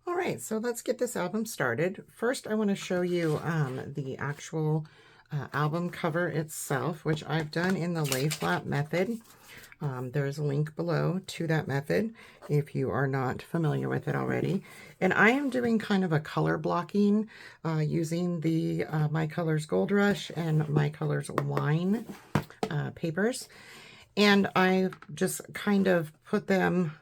All right, so let's get this album started. First, I want to show you the actual album cover itself, which I've done in the lay flat method. There's a link below to that method if you are not familiar with it already. And I am doing kind of a color blocking using the My Colors Gold Rush and My Colors Wine papers. And I just kind of put them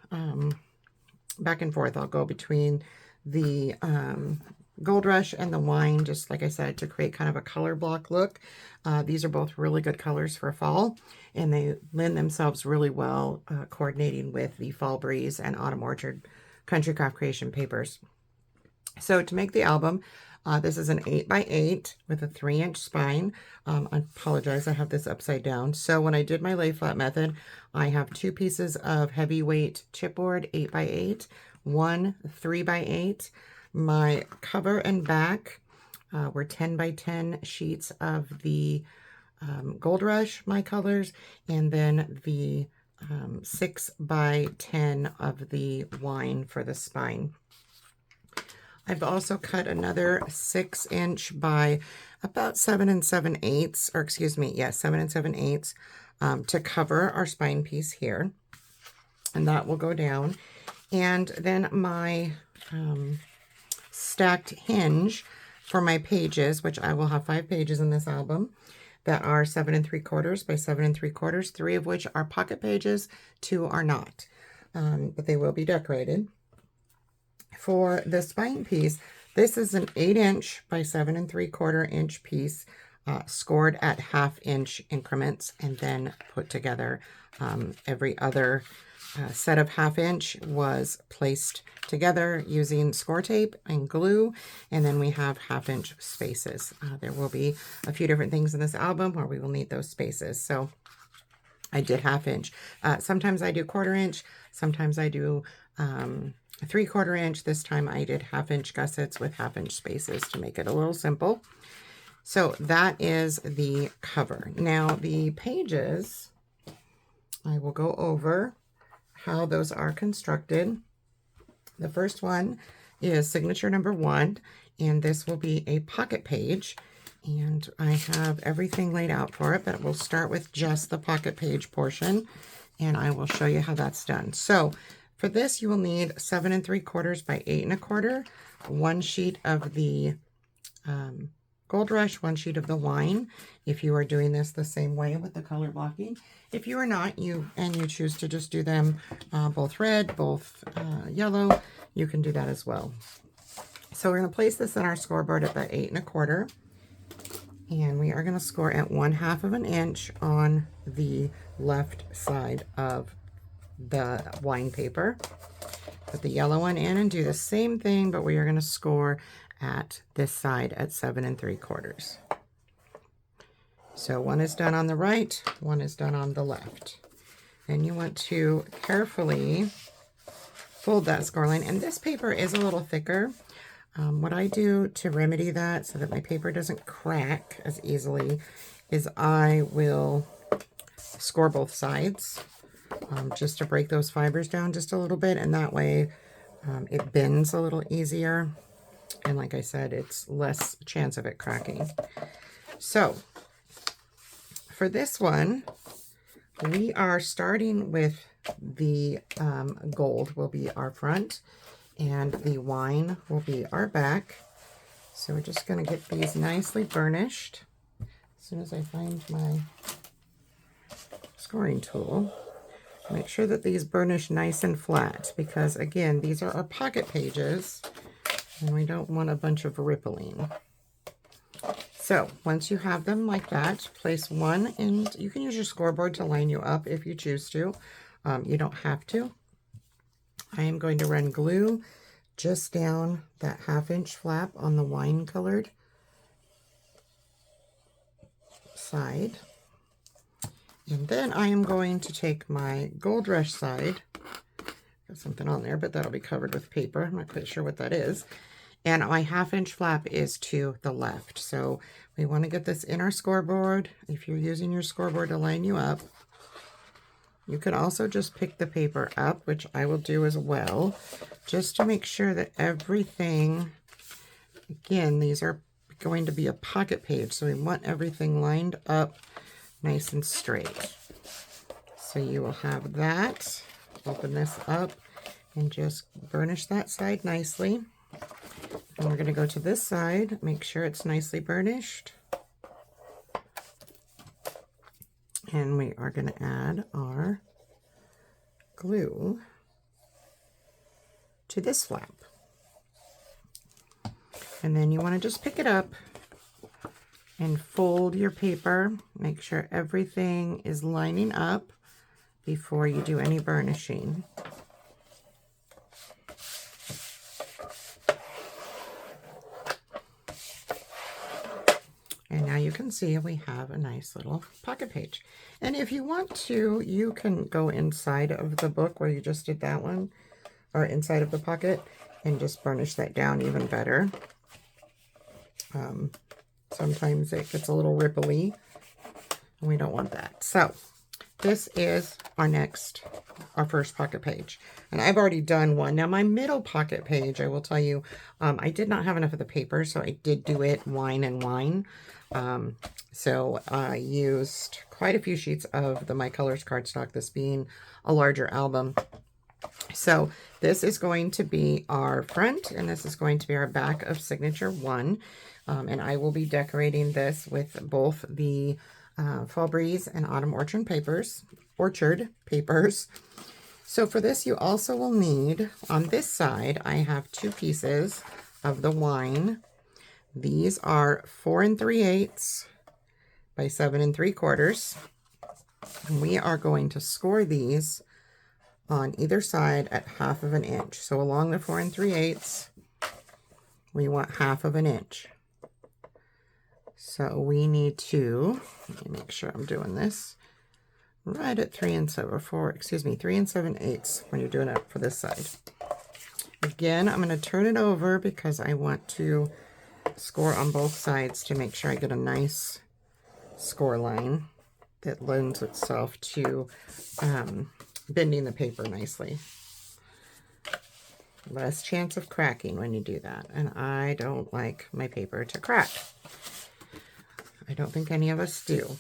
back and forth. I'll go between the Gold Rush and the Wine, just like I said, to create kind of a color block look. These are both really good colors for fall, and they lend themselves really well coordinating with the Fall Breeze and Autumn Orchard Country Craft Creation papers. So to make the album, this is an 8x8 with a 3-inch spine. I apologize, I have this upside down. So when I did my lay flat method, I have 2 pieces of heavyweight chipboard 8x8, one 3x8. My cover and back were 10x10 sheets of the Gold Rush, My Colors, and then the 6x10 of the Wine for the spine. I've also cut another 6-inch by about 7 7/8, or excuse me, yeah, 7 7/8 to cover our spine piece here. And that will go down. And then my stacked hinge for my pages, which I will have 5 pages in this album that are 7 3/4 by 7 3/4, 3 of which are pocket pages, 2 are not, but they will be decorated. For the spine piece, this is an 8-inch by 7 3/4 piece, scored at 1/2-inch increments, and then put together. Every other set of 1/2-inch was placed together using score tape and glue, and then we have 1/2-inch spaces. There will be a few different things in this album where we will need those spaces. So I did 1/2-inch. Sometimes I do 1/4-inch, sometimes I do 3/4-inch. This time I did 1/2-inch gussets with 1/2-inch spaces to make it a little simple. So that is the cover. Now the pages, I will go over how those are constructed. The first one is signature number 1, and this will be a pocket page. And I have everything laid out for it, but we'll start with just the pocket page portion, and I will show you how that's done. So for this, you will need 7 3/4 by 8 1/4, 1 sheet of the Gold Rush, 1 sheet of the Wine, if you are doing this the same way with the color blocking. If you are not, you choose to just do them both red, both yellow, you can do that as well. So we're going to place this in our scoreboard at the 8 1/4, and we are going to score at 1/2 of an inch on the left side of the Wine paper. Put the yellow one in and do the same thing, but we are going to score at this side at 7 3/4. So one is done on the right, one is done on the left. And you want to carefully fold that score line. And this paper is a little thicker. What I do to remedy that so that my paper doesn't crack as easily is I will score both sides. Just to break those fibers down just a little bit, and that way it bends a little easier, and like I said, it's less chance of it cracking. So for this one, we are starting with the gold will be our front, and the Wine will be our back. So we're just going to get these nicely burnished. As soon as I find my scoring tool, make sure that these burnish nice and flat, because again, these are our pocket pages and we don't want a bunch of rippling. So once you have them like that, place one, and you can use your scoreboard to line you up if you choose to. You don't have to. I am going to run glue just down that 1/2-inch flap on the wine colored side. And then I am going to take my Gold Rush side, got something on there, but that'll be covered with paper. I'm not quite sure what that is. And my 1/2-inch flap is to the left. So we want to get this in our scoreboard. If you're using your scoreboard to line you up, You can also just pick the paper up, which I will do as well, just to make sure that everything, again, these are going to be a pocket page, so we want everything lined up nice and straight. So you will have that. Open this up and just burnish that side nicely. And we're going to go to this side, make sure it's nicely burnished. And we are going to add our glue to this flap. And then you want to just pick it up and fold your paper. Make sure everything is lining up before you do any burnishing. And now you can see we have a nice little pocket page. And if you want to, you can go inside of the book where you just did that one, or inside of the pocket, and just burnish that down even better. Sometimes it gets a little ripply, and we don't want that. So this is our first pocket page. And I've already done one. Now my middle pocket page, I will tell you, I did not have enough of the paper, so I did do it wine and wine. So I used quite a few sheets of the My Colors cardstock, this being a larger album. So this is going to be our front, and this is going to be our back of signature 1. And I will be decorating this with both the Fall Breeze and Autumn Orchard papers. So for this, you also will need, on this side, I have 2 pieces of the wine. These are 4 3/8 by 7 3/4. And we are going to score these on either side at 1/2 inch. So along the 4 3/8, we want 1/2 inch. So we need to, let me make sure I'm doing this right at 3 7/8 when you're doing it for this side. Again, I'm going to turn it over because I want to score on both sides to make sure I get a nice score line that lends itself to bending the paper nicely. Less chance of cracking when you do that, and I don't like my paper to crack. I don't think any of us do.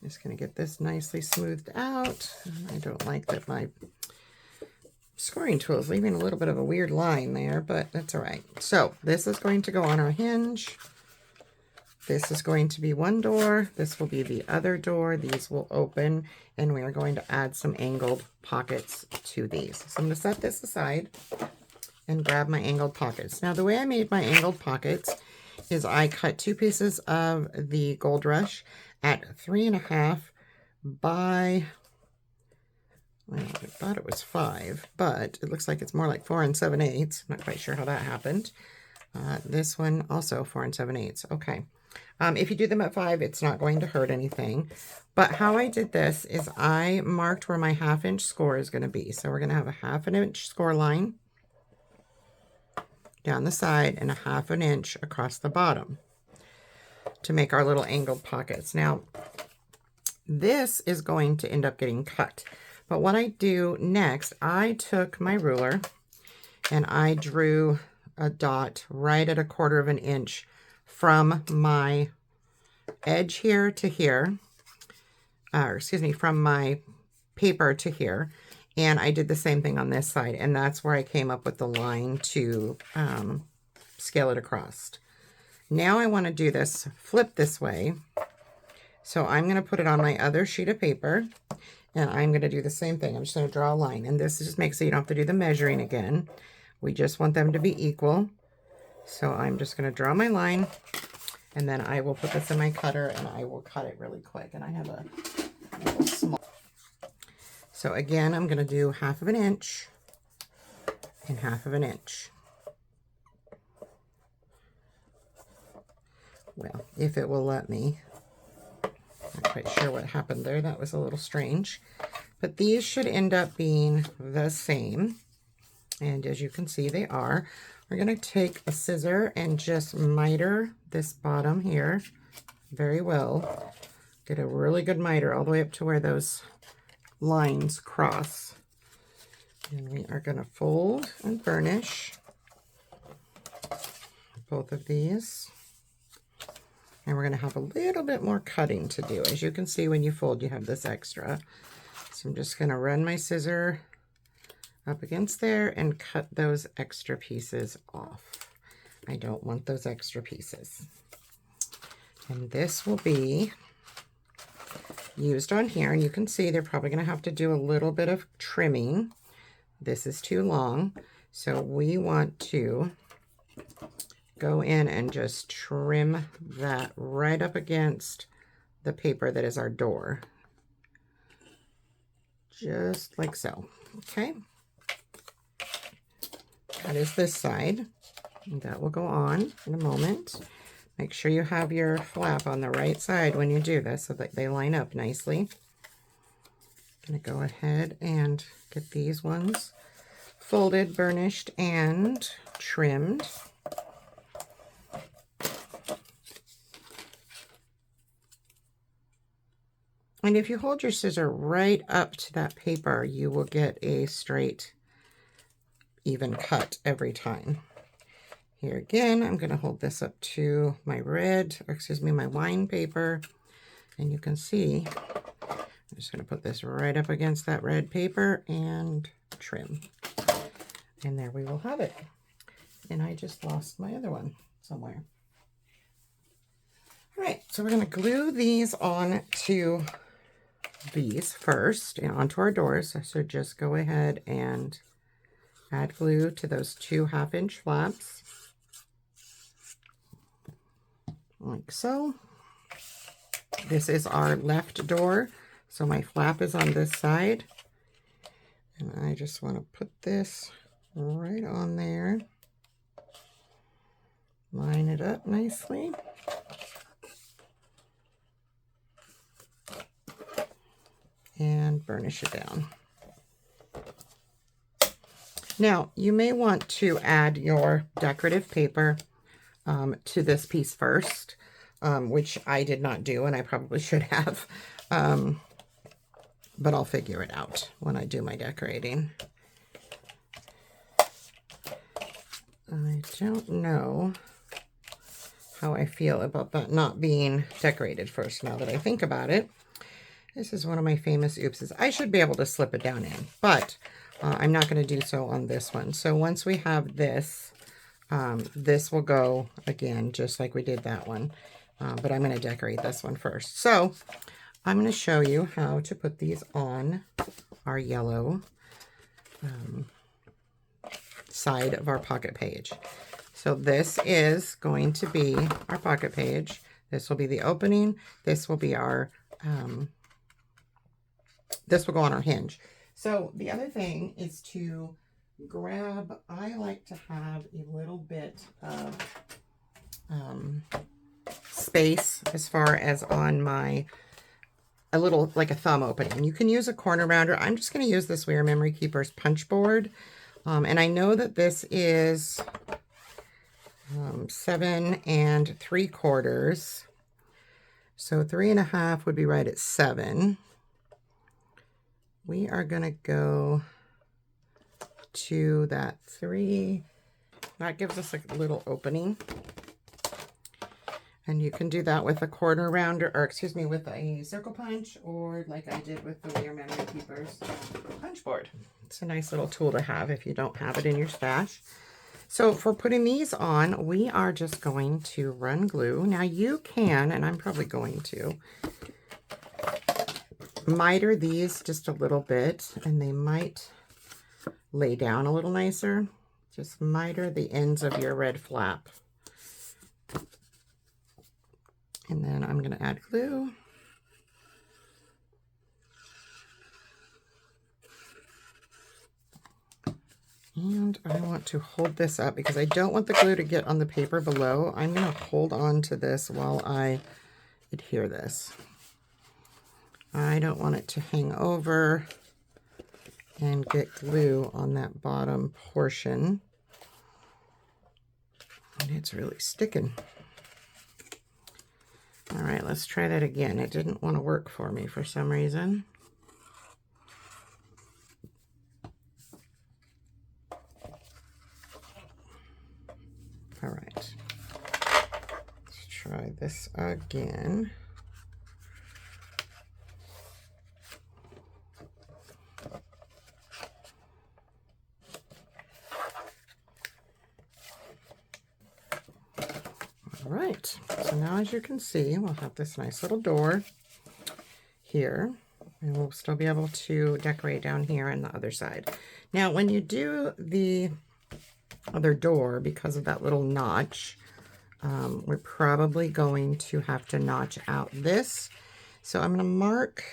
Just going to get this nicely smoothed out. I don't like that my scoring tool is leaving a little bit of a weird line there, but that's all right. So this is going to go on our hinge. This is going to be one door. This will be the other door. These will open, and we are going to add some angled pockets to these. So I'm going to set this aside and grab my angled pockets. Now the way I made my angled pockets is I cut 2 pieces of the Gold Rush at 3.5 by, well, I thought it was 5, but it looks like it's more like 4 7/8. I'm not quite sure how that happened. This one also 4 7/8. Okay. If you do them at 5, it's not going to hurt anything. But how I did this is I marked where my 1/2 inch score is going to be. So we're going to have a 1/2 inch score line down the side and a 1/2 inch across the bottom to make our little angled pockets. Now, this is going to end up getting cut. But what I do next, I took my ruler and I drew a dot right at 1/4 inch from my edge here to here, from my paper to here. And I did the same thing on this side, and that's where I came up with the line to scale it across. Now I want to do this, flip this way. So I'm going to put it on my other sheet of paper, and I'm going to do the same thing. I'm just going to draw a line, and this just makes it so you don't have to do the measuring again. We just want them to be equal. So I'm just going to draw my line, and then I will put this in my cutter, and I will cut it really quick. And I have a little small. So again, I'm going to do 1/2 inch and 1/2 inch. Well, if it will let me. Not quite sure what happened there. That was a little strange. But these should end up being the same. And as you can see, they are. We're going to take a scissor and just miter this bottom here very well. Get a really good miter all the way up to where those lines cross. And we are going to fold and burnish both of these. And we're going to have a little bit more cutting to do. As you can see, when you fold, you have this extra. So I'm just going to run my scissor up against there and cut those extra pieces off. I don't want those extra pieces. And this will be used on here, and you can see they're probably going to have to do a little bit of trimming. This is too long, so we want to go in and just trim that right up against the paper that is our door. Just like so. Okay. That is this side. And that will go on in a moment. Make sure you have your flap on the right side when you do this so that they line up nicely. I'm going to go ahead and get these ones folded, burnished, and trimmed. And if you hold your scissor right up to that paper, you will get a straight, even cut every time. Here again, I'm going to hold this up to my my wine paper, and you can see, I'm just going to put this right up against that red paper and trim. And there we will have it. And I just lost my other one somewhere. All right, so we're going to glue these on to these first and onto our doors. So just go ahead and add glue to those 2 1/2-inch flaps. Like so. This is our left door, so my flap is on this side, and I just want to put this right on there, line it up nicely, and burnish it down. Now you may want to add your decorative paper to this piece first, which I did not do, and I probably should have, but I'll figure it out when I do my decorating. I don't know how I feel about that not being decorated first, now that I think about it. This is one of my famous oopses. I should be able to slip it down in, but I'm not going to do so on this one. So once we have this, this will go again, just like we did that one. But I'm going to decorate this one first. So I'm going to show you how to put these on our yellow side of our pocket page. So this is going to be our pocket page. This will be the opening. This will be our, this will go on our hinge. So the other thing is to grab, I like to have a little bit of space as far as on my, a little like a thumb opening. You can use a corner rounder. I'm just going to use this We Are Memory Keepers punch board. And I know that this is 7 3/4. So 3 1/2 would be right at 7. We are going to go to that 3. That gives us a little opening. And you can do that with a corner rounder, or excuse me, with a circle punch, or like I did with the We Are Memory Keepers punch board. It's a nice little tool to have if you don't have it in your stash. So for putting these on, we are just going to run glue. Now you can, and I'm probably going to, miter these just a little bit, and they might lay down a little nicer. Just miter the ends of your red flap. And then I'm going to add glue. And I want to hold this up because I don't want the glue to get on the paper below. I'm going to hold on to this while I adhere this. I don't want it to hang over and get glue on that bottom portion. And it's really sticking. All right, let's try that again. It didn't want to work for me for some reason. All right, let's try this again. All right, so now as you can see, we'll have this nice little door here, and we'll still be able to decorate down here on the other side. Now, when you do the other door, because of that little notch, we're probably going to have to notch out this. So I'm going to mark.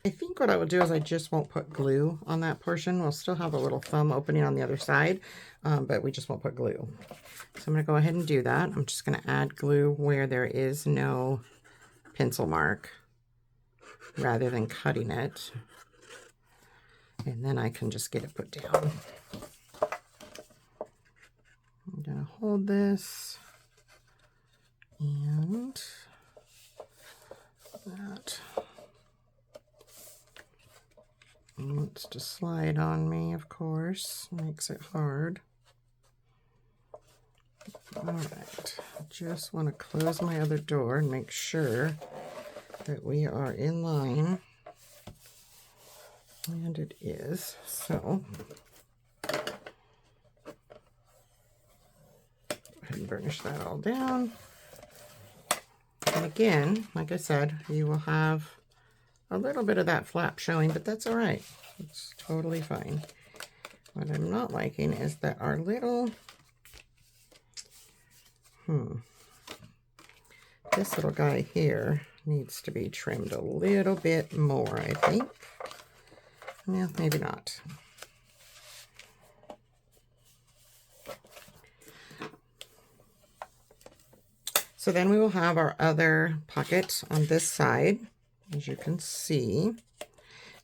I think what I will do is I just won't put glue on that portion. We'll still have a little thumb opening on the other side, but we just won't put glue. So I'm going to go ahead and do that. I'm just going to add glue where there is no pencil mark rather than cutting it. And then I can just get it put down. I'm going to hold this and that. It wants to slide on me, of course, makes it hard. All right, just want to close my other door and make sure that we are in line. And it is, so go ahead and burnish that all down. And again, like I said, you will have a little bit of that flap showing, but that's all right. It's totally fine. What I'm not liking is that our little, this little guy here needs to be trimmed a little bit more, I think. Well, maybe not. So then we will have our other pocket on this side, as you can see,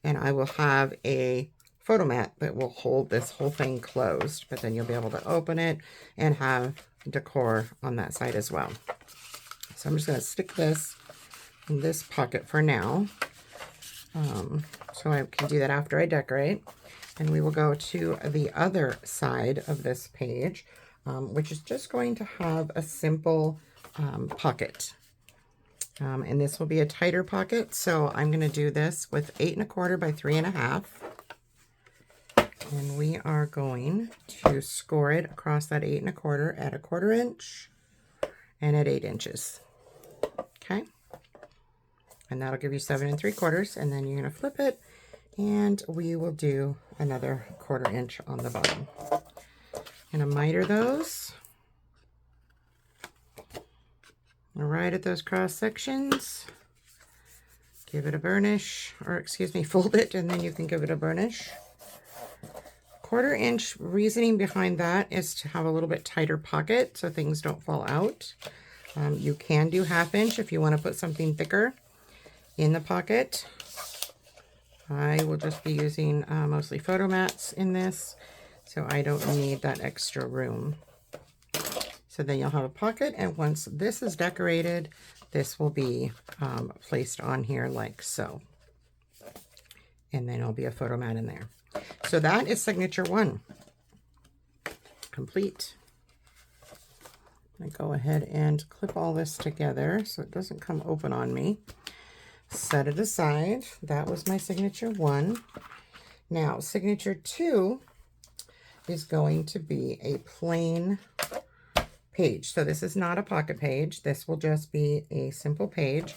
and I will have a photo mat that will hold this whole thing closed, but then you'll be able to open it and have decor on that side as well. So I'm just going to stick this in this pocket for now, so I can do that after I decorate. And we will go to the other side of this page, which is just going to have a simple pocket. And this will be a tighter pocket, so I'm going to do this with 8 1/4 by 3 1/2. And we are going to score it across that 8 1/4 at 1/4 inch and at 8 inches. Okay. And that'll give you 7 3/4, and then you're going to flip it, and we will do another 1/4 inch on the bottom. I'm going to miter those. Right at those cross sections, give it a burnish, or excuse me, fold it, and then you can give it a burnish. 1/4 inch, reasoning behind that is to have a little bit tighter pocket so things don't fall out. You can do 1/2 inch if you want to put something thicker in the pocket. I will just be using mostly photo mats in this, so I don't need that extra room. So then you'll have a pocket, and once this is decorated, this will be placed on here like so. And then there'll be a photo mat in there. So that is signature 1. Complete. I go ahead and clip all this together so it doesn't come open on me. Set it aside. That was my signature 1. Now, signature 2 is going to be a plain page. So this is not a pocket page. This will just be a simple page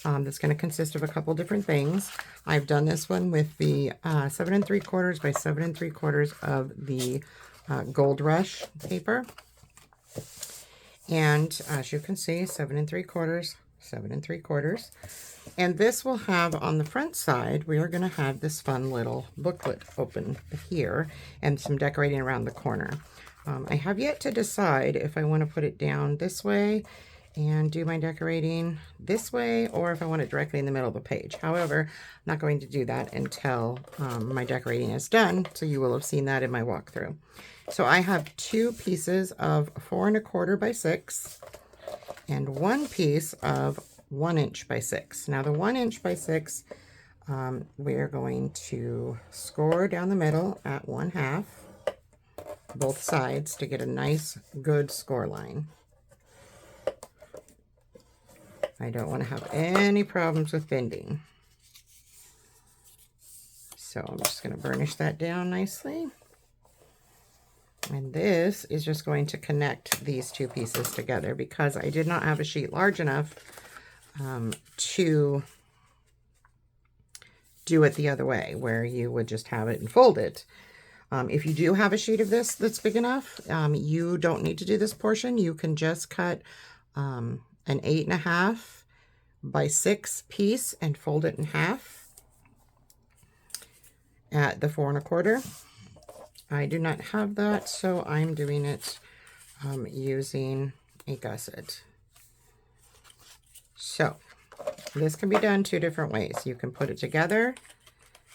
that's going to consist of a couple different things. I've done this one with the 7 3/4 by 7 3/4 of the Gold Rush paper. And as you can see, 7 3/4, 7 3/4. And this will have on the front side, we are going to have this fun little booklet open here and some decorating around the corner. I have yet to decide if I want to put it down this way and do my decorating this way, or if I want it directly in the middle of the page. However, I'm not going to do that until my decorating is done, so you will have seen that in my walkthrough. So I have 2 pieces of 4 1/4 by 6 and 1 piece of 1 inch by 6. Now the 1 inch by 6, we are going to score down the middle at 1/2, both sides, to get a nice good score line. I don't want to have any problems with bending. So I'm just going to burnish that down nicely. And this is just going to connect these two pieces together because I did not have a sheet large enough to do it the other way, where you would just have it and fold it. If you do have a sheet of this that's big enough, you don't need to do this portion. You can just cut an 8.5 by 6 piece and fold it in half at the 4 1/4. I do not have that, so I'm doing it using a gusset. So this can be done 2 different ways. You can put it together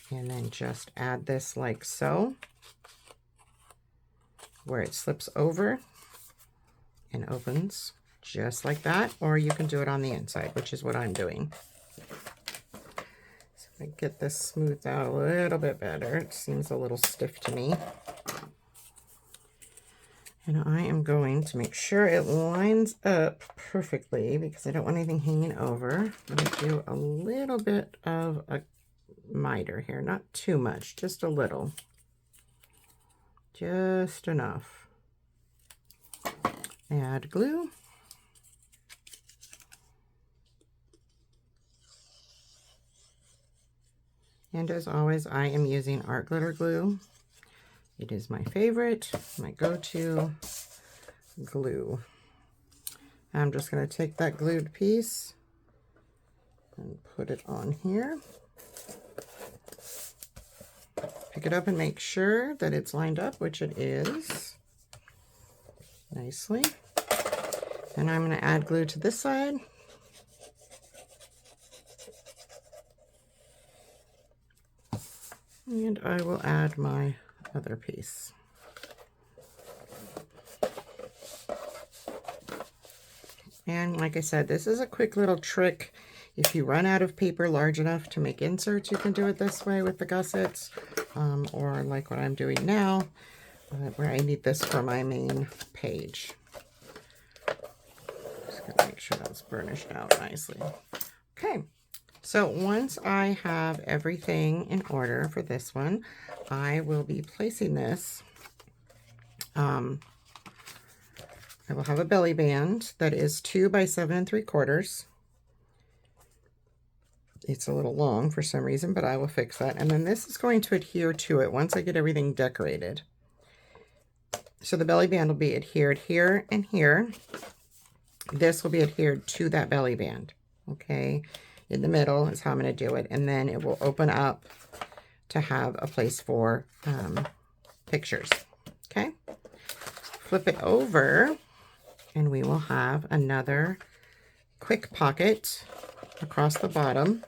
and then just add this like so, where it slips over and opens just like that, or you can do it on the inside, which is what I'm doing. So I get this smoothed out a little bit better. It seems a little stiff to me. And I am going to make sure it lines up perfectly because I don't want anything hanging over. I'm going to do a little bit of a miter here, not too much, just a little. Just enough. Add glue. And as always, I am using art glitter glue. It is my favorite, my go-to glue. I'm just going to take that glued piece and put it on here. Pick it up and make sure that it's lined up, which it is, nicely. And I'm going to add glue to this side. And I will add my other piece. And like I said, this is a quick little trick. If you run out of paper large enough to make inserts, you can do it this way with the gussets, or like what I'm doing now, where I need this for my main page. Just gotta make sure that's burnished out nicely. Okay. So once I have everything in order for this one, I will be placing this. I will have a belly band that is 2 by 7 3/4. It's a little long for some reason, but I will fix that. And then this is going to adhere to it once I get everything decorated. So the belly band will be adhered here and here. This will be adhered to that belly band. Okay. In the middle is how I'm going to do it, and then it will open up to have a place for pictures. Okay, flip it over and we will have another quick pocket across the bottom,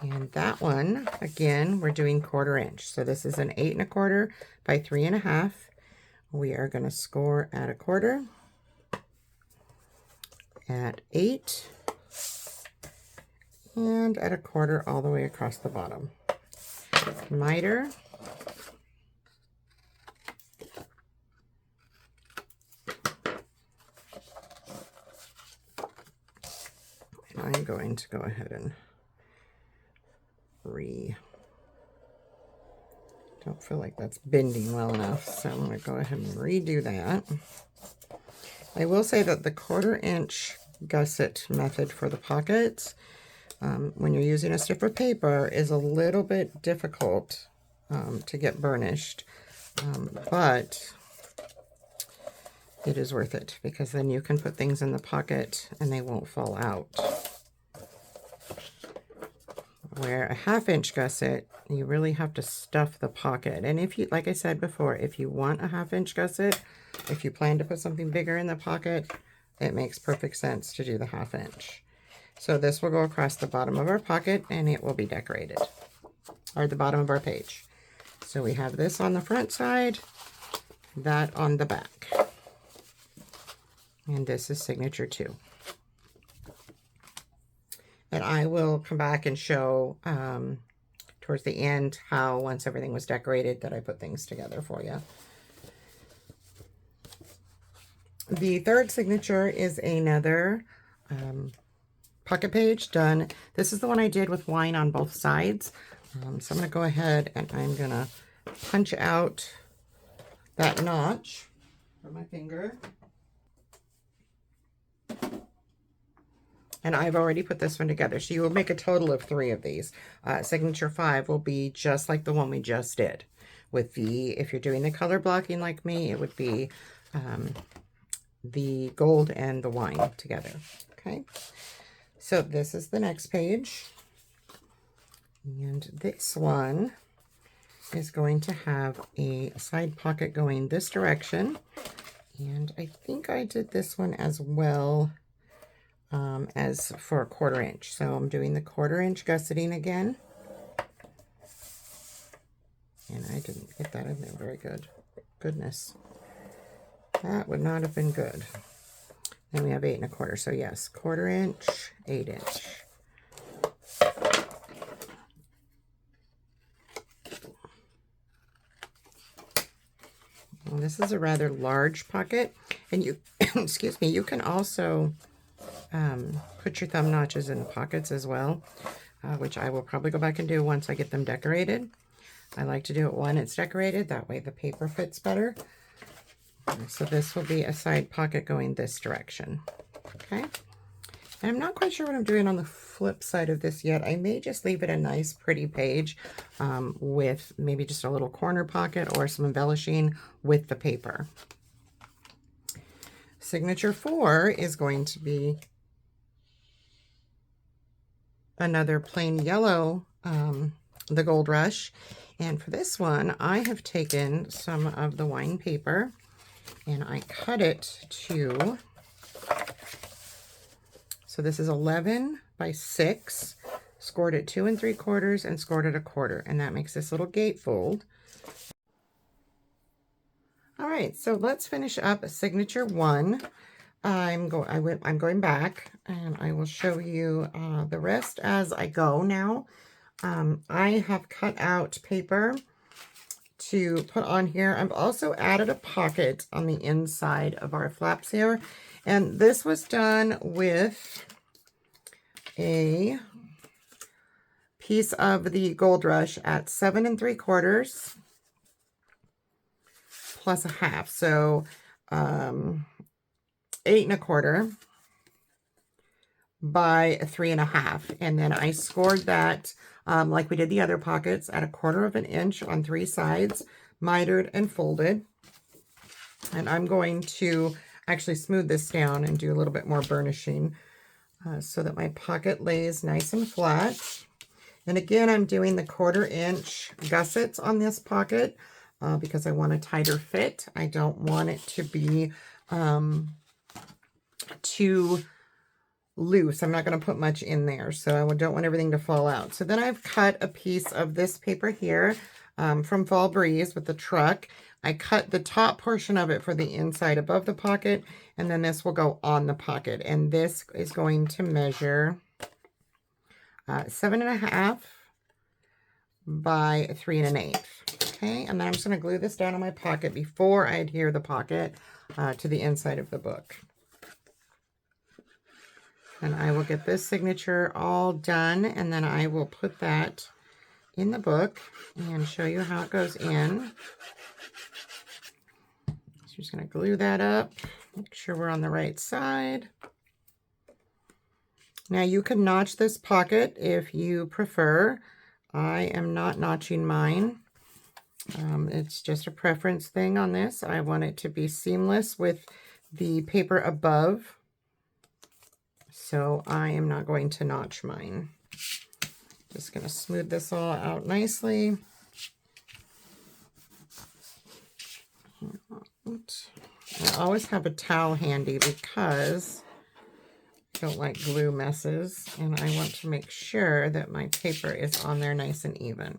and that one again we're doing 1/4 inch. So this is an 8 1/4 by 3 1/2. We are going to score at 1/4, at 8, and at 1/4 all the way across the bottom. Miter. And I'm going to go ahead and don't feel like that's bending well enough, so I'm going to go ahead and redo that. I will say that the 1/4 inch gusset method for the pockets, when you're using a stiffer paper, is a little bit difficult to get burnished, but it is worth it because then you can put things in the pocket and they won't fall out. Where a 1/2 inch gusset, you really have to stuff the pocket. And if you, like I said before, if you want a 1/2 inch gusset, if you plan to put something bigger in the pocket, it makes perfect sense to do the 1/2 inch. So this will go across the bottom of our pocket and it will be decorated, or the bottom of our page. So we have this on the front side, that on the back. And this is signature 2. And I will come back and show towards the end how, once everything was decorated, that I put things together for you. The third signature is another pocket page done. This is the one I did with wine on both sides. So I'm going to go ahead and I'm going to punch out that notch for my finger. And I've already put this one together. So you will make a total of 3 of these. Signature 5 will be just like the one we just did. With the, if you're doing the color blocking like me, it would be the gold and the wine together. Okay. So this is the next page. And this one is going to have a side pocket going this direction. And I think I did this one as well as for a 1/4 inch. So I'm doing the 1/4 inch gusseting again. And I didn't get that in there very good. Goodness. That would not have been good. Then we have 8 1/4. So yes, 1/4 inch, 8 inch. Well, this is a rather large pocket, and you, excuse me, you can also put your thumb notches in the pockets as well, which I will probably go back and do once I get them decorated. I like to do it when it's decorated, that way the paper fits better. So this will be a side pocket going this direction. Okay. And I'm not quite sure what I'm doing on the flip side of this yet. I may just leave it a nice pretty page with maybe just a little corner pocket or some embellishing with the paper. Signature 4 is going to be another plain yellow, the Gold Rush. And for this one, I have taken some of the wine paper and I cut it to, so this is 11 by 6, scored at 2 3/4 and scored at 1/4, and that makes this little gatefold. All right, so let's finish up signature 1. I'm going back and I will show you the rest as I go now. I have cut out paper to put on here. I've also added a pocket on the inside of our flaps here. And this was done with a piece of the Gold Rush at 7 3/4 plus a half. So 8 1/4 by 3 1/2. And then I scored that like we did the other pockets at 1/4 inch on 3 sides, mitered and folded. And I'm going to actually smooth this down and do a little bit more burnishing so that my pocket lays nice and flat. And again, I'm doing the 1/4 inch gussets on this pocket because I want a tighter fit. I don't want it to be too loose. I'm not going to put much in there, so I don't want everything to fall out. So then I've cut a piece of this paper here from Fall Breeze with the truck. I cut the top portion of it for the inside above the pocket, and then this will go on the pocket. And this is going to measure 7 1/2 by 3 1/8. Okay, and then I'm just going to glue this down on my pocket before I adhere the pocket to the inside of the book. And I will get this signature all done, and then I will put that in the book and show you how it goes in. So I'm just going to glue that up, make sure we're on the right side. Now you can notch this pocket if you prefer. I am not notching mine. It's just a preference thing on this. I want it to be seamless with the paper above. So I am not going to notch mine. Just going to smooth this all out nicely. I always have a towel handy because I don't like glue messes, and I want to make sure that my paper is on there nice and even.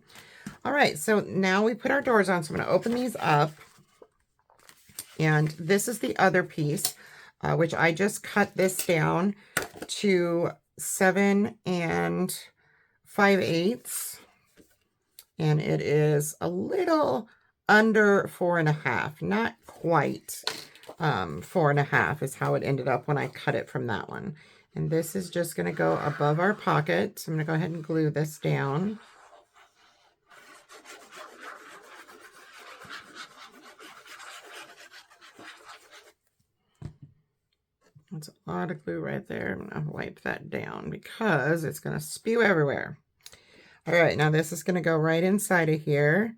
All right, so now we put our doors on. So I'm going to open these up, and this is the other piece, which I just cut this down to 7 5/8, and it is a little under 4.5, not quite 4.5 is how it ended up when I cut it from that one. And this is just going to go above our pocket. So I'm going to go ahead and glue this down. That's a lot of glue right there. I'm going to wipe that down because it's going to spew everywhere. All right, now this is going to go right inside of here.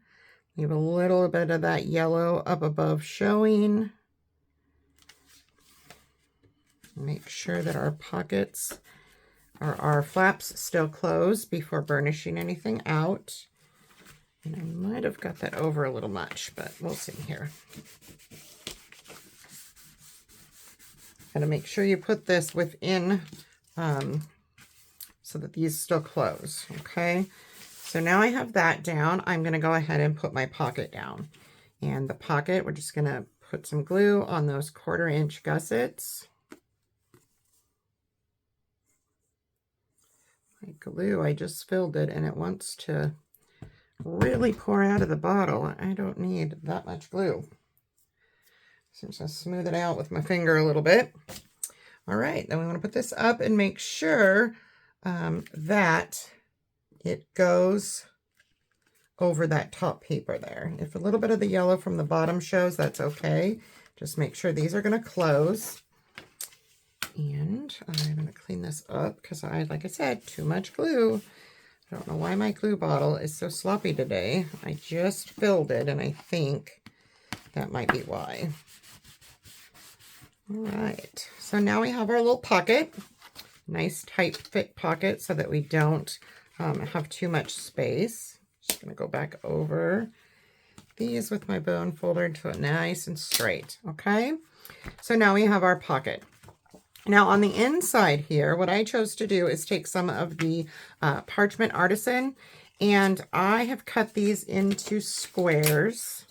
Leave a little bit of that yellow up above showing. Make sure that our pockets or our flaps still closed before burnishing anything out. And I might have got that over a little much, but we'll see here. Gotta make sure you put this within so that these still close, okay? So now I have that down. I'm gonna go ahead and put my pocket down. And the pocket, we're just gonna put some glue on those 1/4 inch gussets. My glue, I just filled it and it wants to really pour out of the bottle. I don't need that much glue. So I'm just going to smooth it out with my finger a little bit. All right, then we want to put this up and make sure that it goes over that top paper there. If a little bit of the yellow from the bottom shows, that's okay. Just make sure these are going to close. And I'm going to clean this up because like I said, too much glue. I don't know why my glue bottle is so sloppy today. I just filled it and I think that might be why. All right, so now we have our little pocket. Nice tight fit pocket so that we don't have too much space. Just going to go back over these with my bone folder until it's nice and straight. Okay, so now we have our pocket. Now on the inside here, what I chose to do is take some of the Parchment Artisan, and I have cut these into squares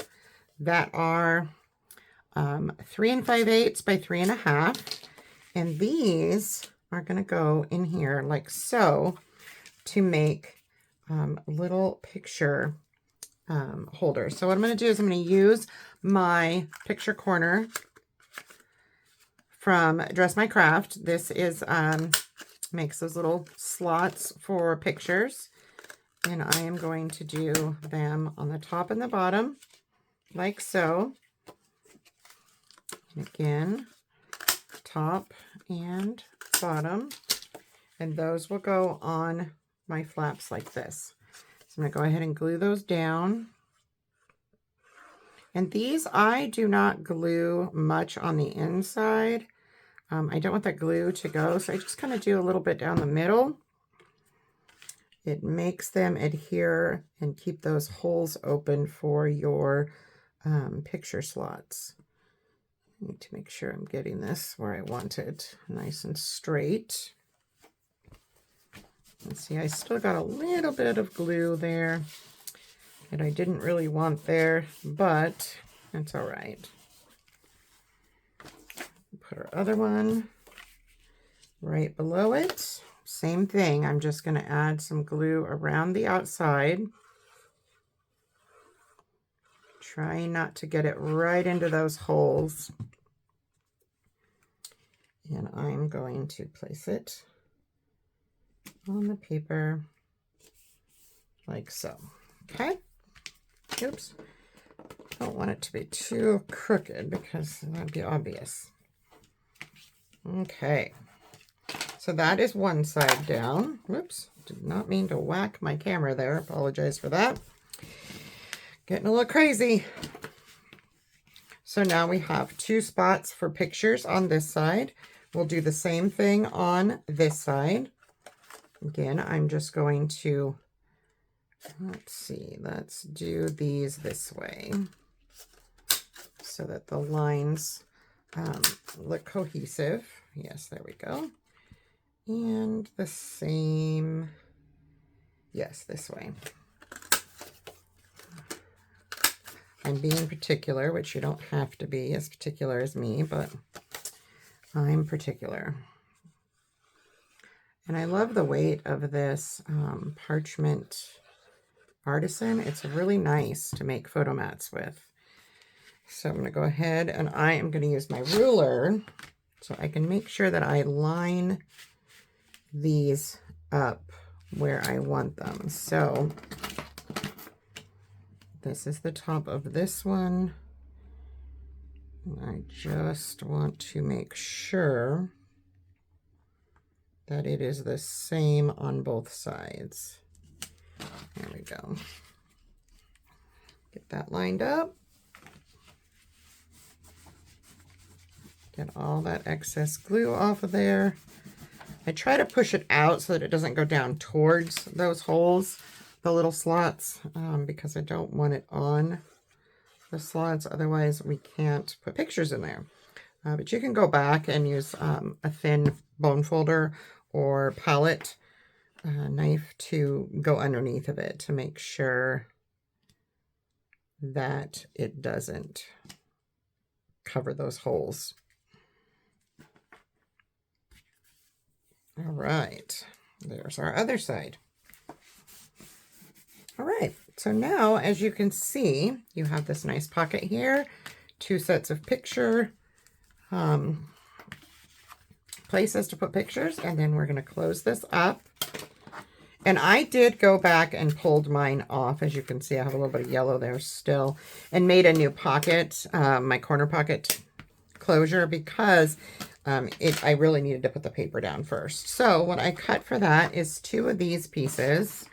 that are 3 5/8 by 3.5, and these are going to go in here like so to make little picture holders. So what I'm going to do is I'm going to use my picture corner from Dress My Craft. This is makes those little slots for pictures, and I am going to do them on the top and the bottom like so. And again, top and bottom, and those will go on my flaps like this. So I'm going to go ahead and glue those down. And these I do not glue much on the inside. I don't want that glue to go, so I just kind of do a little bit down the middle. It makes them adhere and keep those holes open for your picture slots. I need to make sure I'm getting this where I want it, nice and straight. And see, I still got a little bit of glue there that I didn't really want there, but that's all right. Put our other one right below it. Same thing, I'm just going to add some glue around the outside. Trying not to get it right into those holes. And I'm going to place it on the paper like so. Okay. Oops. Don't want it to be too crooked because that'd be obvious. Okay. So that is one side down. Whoops. Did not mean to whack my camera there. Apologize for that. Getting a little crazy. So now we have 2 spots for pictures on this side. We'll do the same thing on this side. Again, I'm just going to, let's see, let's do these this way so that the lines look cohesive. Yes, there we go. And the same, yes, this way. I'm being particular, which you don't have to be as particular as me, but I'm particular. And I love the weight of this parchment artisan. It's really nice to make photo mats with. So I'm going to go ahead and I am going to use my ruler so I can make sure that I line these up where I want them. So this is the top of this one. I just want to make sure that it is the same on both sides. There we go. Get that lined up. Get all that excess glue off of there. I try to push it out so that it doesn't go down towards those holes, the little slots, because I don't want it on the slots. Otherwise, we can't put pictures in there. But you can go back and use a thin bone folder or palette knife to go underneath of it to make sure that it doesn't cover those holes. All right, there's our other side. All right, so now as you can see, you have this nice pocket here, 2 sets of picture places to put pictures, and then we're going to close this up. And I did go back and pulled mine off. As you can see, I have a little bit of yellow there still, and made a new pocket, my corner pocket closure, because I really needed to put the paper down first. So what I cut for that is 2 of these pieces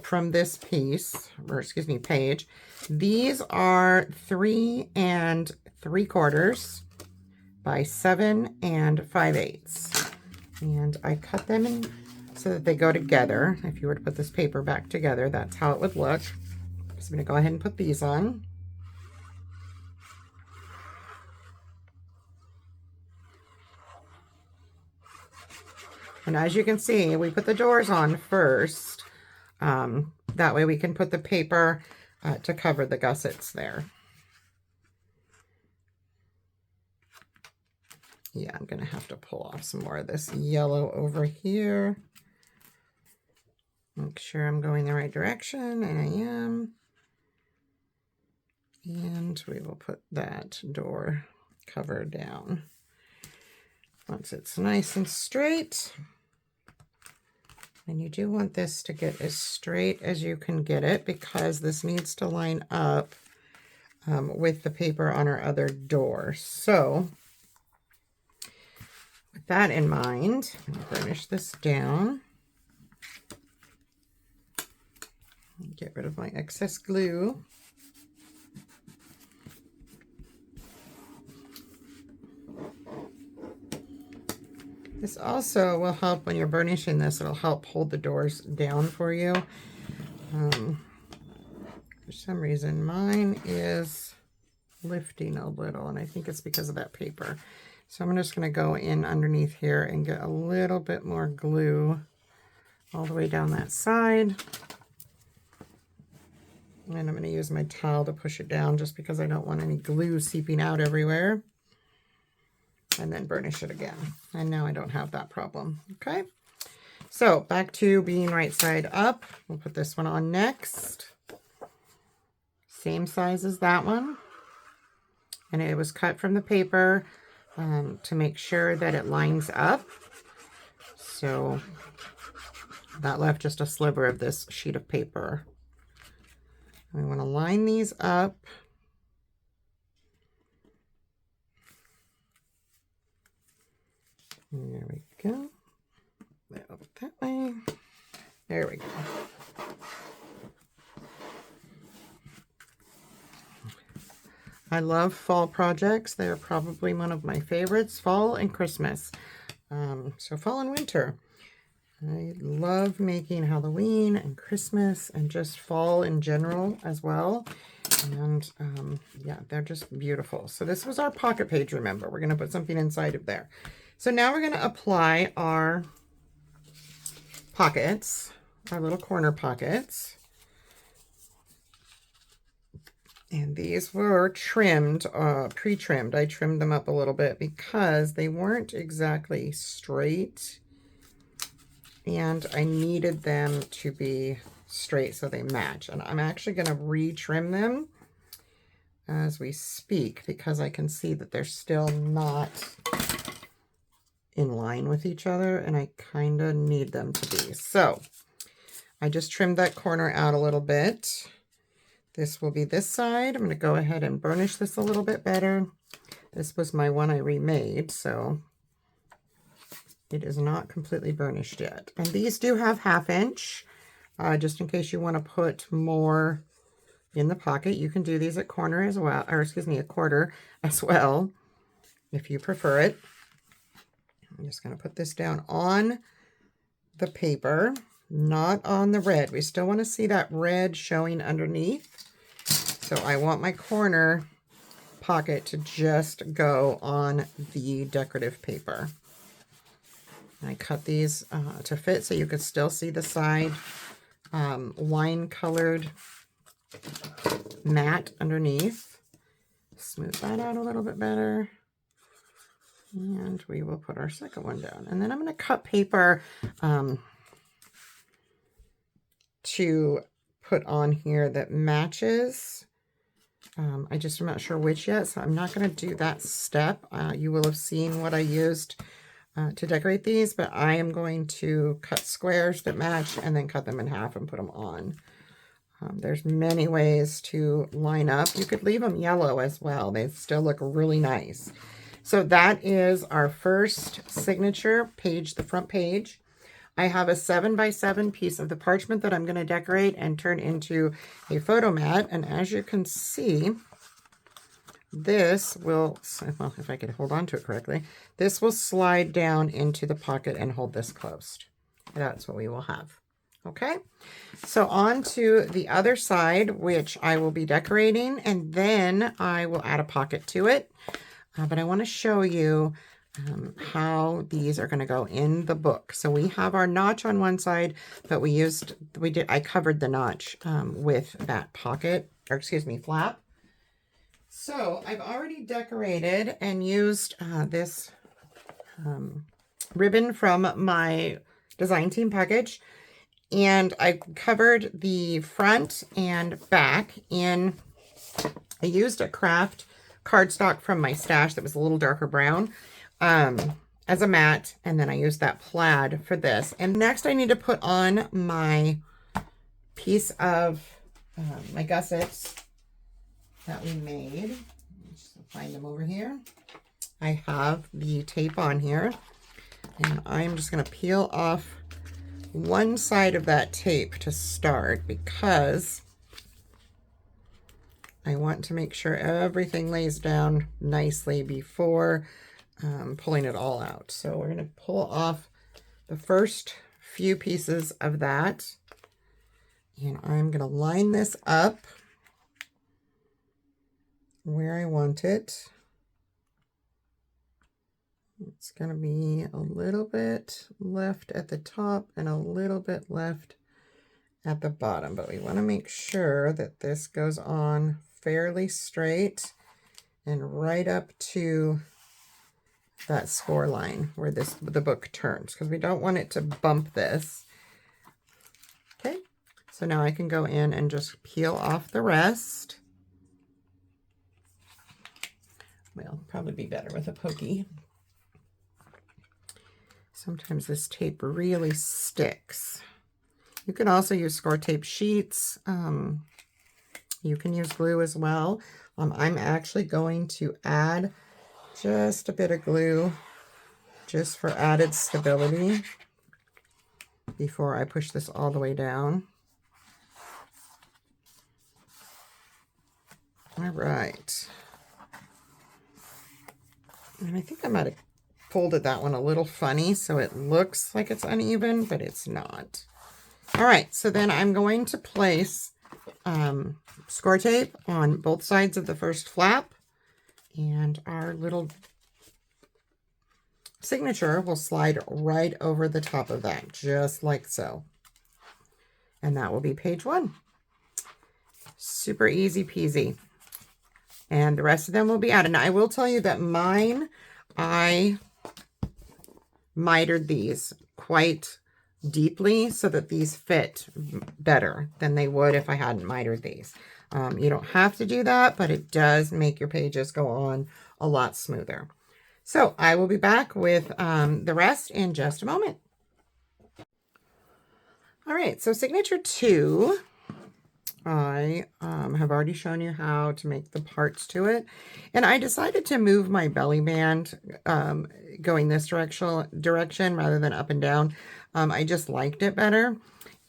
from this piece, or excuse me, page. These are 3 3/4 by 7 5/8. And I cut them in so that they go together. If you were to put this paper back together, that's how it would look. So I'm going to go ahead and put these on. And as you can see, we put the doors on first. That way we can put the paper to cover the gussets there. Yeah, I'm going to have to pull off some more of this yellow over here. Make sure I'm going the right direction, and I am. And we will put that door cover down. Once it's nice and straight. And you do want this to get as straight as you can get it, because this needs to line up with the paper on our other door. So with that in mind, I'm going to burnish this down. Get rid of my excess glue. This also will help when you're burnishing this. It'll help hold the doors down for you. For some reason, mine is lifting a little, and I think it's because of that paper. So I'm just going to go in underneath here and get a little bit more glue all the way down that side. And I'm going to use my towel to push it down just because I don't want any glue seeping out everywhere. And then burnish it again. And now I don't have that problem. Okay. So back to being right side up. We'll put this one on next. Same size as that one. And it was cut from the paper to make sure that it lines up. So that left just a sliver of this sheet of paper. We want to line these up. There we go. That way. There we go. I love fall projects. They're probably one of my favorites, fall and Christmas. So fall and winter. I love making Halloween and Christmas and just fall in general as well. And yeah, they're just beautiful. So this was our pocket page, remember. We're going to put something inside of there. So now we're going to apply our pockets, our little corner pockets. And these were trimmed, pre-trimmed. I trimmed them up a little bit because they weren't exactly straight. and I needed them to be straight so they match. And I'm actually going to retrim them as we speak because I can see that they're still not in line with each other, and I kind of need them to be. So I just trimmed that corner out a little bit. This will be this side. I'm going to go ahead and burnish this a little bit better. This was my one I remade, so it is not completely burnished yet. And these do have 1/2 inch, just in case you want to put more in the pocket. You can do these at corner as well, or excuse me, a quarter as well, if you prefer it. I'm just going to put this down on the paper, not on the red. We still want to see that red showing underneath. So I want my corner pocket to just go on the decorative paper. I cut these to fit so you can still see the side wine colored matte underneath. Smooth that out a little bit better. And we will put our second one down. And then I'm going to cut paper to put on here that matches. I just am not sure which yet, so I'm not going to do that step. You will have seen what I used to decorate these, but I am going to cut squares that match and then cut them in half and put them on. There's many ways to line up. You could leave them yellow as well. They still look really nice. So that is our first signature page, the front page. I have a 7x7 piece of the parchment that I'm going to decorate and turn into a photo mat. And as you can see, this will, well, if I could hold on to it correctly, this will slide down into the pocket and hold this closed. That's what we will have. Okay, so on to the other side, which I will be decorating, and then I will add a pocket to it. But I want to show you how these are going to go in the book. So we have our notch on one side, but I covered the notch with that pocket, or excuse me, flap. So I've already decorated and used this ribbon from my design team package. And I covered the front and back in, I used a kraft cardstock from my stash that was a little darker brown as a mat. And then I used that plaid for this. And next I need to put on my piece of my gussets that we made. Just find them over here. I have the tape on here. And I'm just going to peel off one side of that tape to start because I want to make sure everything lays down nicely before pulling it all out. So we're going to pull off the first few pieces of that, and I'm going to line this up where I want it. It's going to be a little bit left at the top and a little bit left at the bottom, but we want to make sure that this goes on fairly straight and right up to that score line where the book turns, because we don't want it to bump this. Okay, so now I can go in and just peel off the rest. Well, probably be better with a pokey. Sometimes this tape really sticks. You can also use score tape sheets. You can use glue as well. I'm actually going to add just a bit of glue just for added stability before I push this all the way down. All right. And I think I might have folded that one a little funny, so it looks like it's uneven, but it's not. All right, so then I'm going to place score tape on both sides of the first flap, and our little signature will slide right over the top of that, just like so. And that will be page 1. Super easy peasy. And the rest of them will be added. Now, I will tell you that mine, I mitered these quite deeply so that these fit better than they would if I hadn't mitered these. You don't have to do that, but it does make your pages go on a lot smoother. So I will be back with the rest in just a moment. All right, so signature 2, I have already shown you how to make the parts to it. And I decided to move my belly band going this direction rather than up and down. I just liked it better.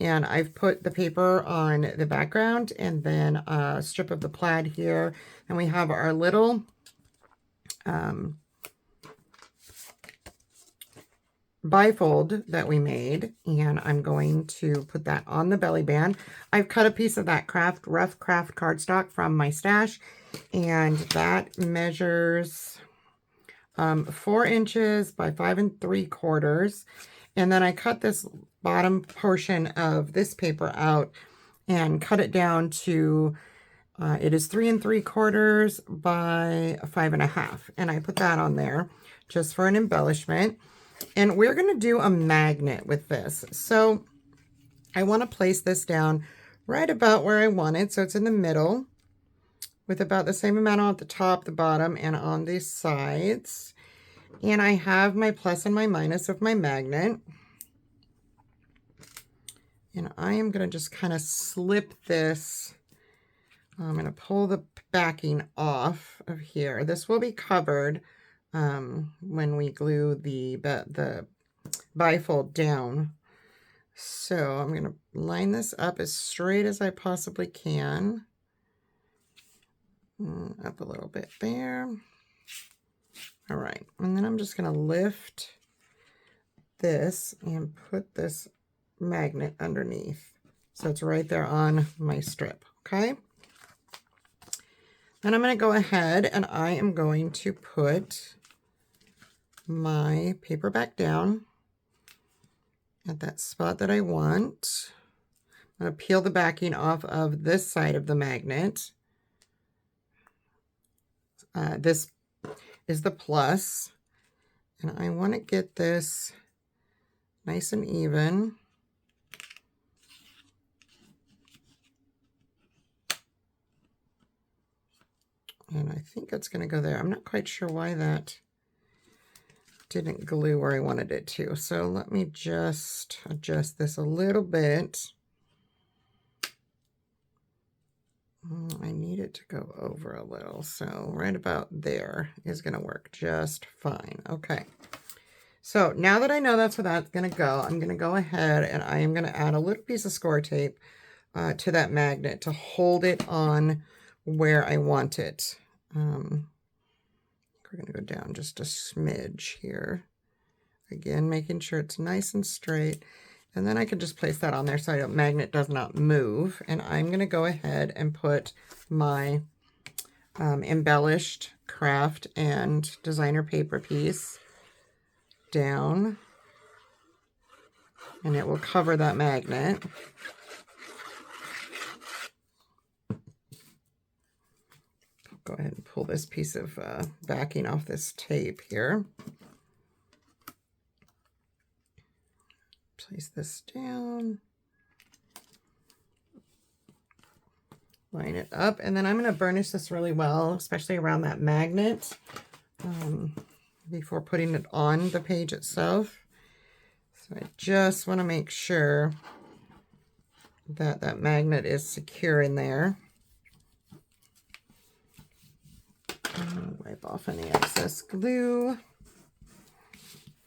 And I've put the paper on the background and then a strip of the plaid here. And we have our little bifold that we made, and I'm going to put that on the belly band. I've cut a piece of that rough craft cardstock from my stash, and that measures 4 inches by 5 3/4. And then I cut this bottom portion of this paper out and cut it down to it is 3 3/4 by 5 1/2, and I put that on there just for an embellishment. And we're going to do a magnet with this. So I want to place this down right about where I want it. So it's in the middle with about the same amount on the top, the bottom, and on the sides. And I have my plus and my minus of my magnet. And I am going to just kind of slip this. I'm going to pull the backing off of here. This will be covered when we glue the bifold down. So I'm going to line this up as straight as I possibly can. Up a little bit there. All right. And then I'm just going to lift this and put this magnet underneath. So it's right there on my strip. Okay. Then I'm going to go ahead and I am going to put my paper back down at that spot that I want. I'm going to peel the backing off of this side of the magnet. This is the plus, and I want to get this nice and even. And I think it's going to go there. I'm not quite sure why that didn't glue where I wanted it to. So let me just adjust this a little bit. I need it to go over a little. So right about there is going to work just fine. Okay. So now that I know that's where that's going to go, I'm going to go ahead and I am going to add a little piece of score tape to that magnet to hold it on where I want it. We're going to go down just a smidge here. Again, making sure it's nice and straight. And then I can just place that on there so the magnet does not move. And I'm going to go ahead and put my embellished craft and designer paper piece down. And it will cover that magnet. Go ahead and pull this piece of backing off this tape here. Place this down. Line it up. And then I'm going to burnish this really well, especially around that magnet, before putting it on the page itself. So I just want to make sure that that magnet is secure in there. Wipe off any excess glue,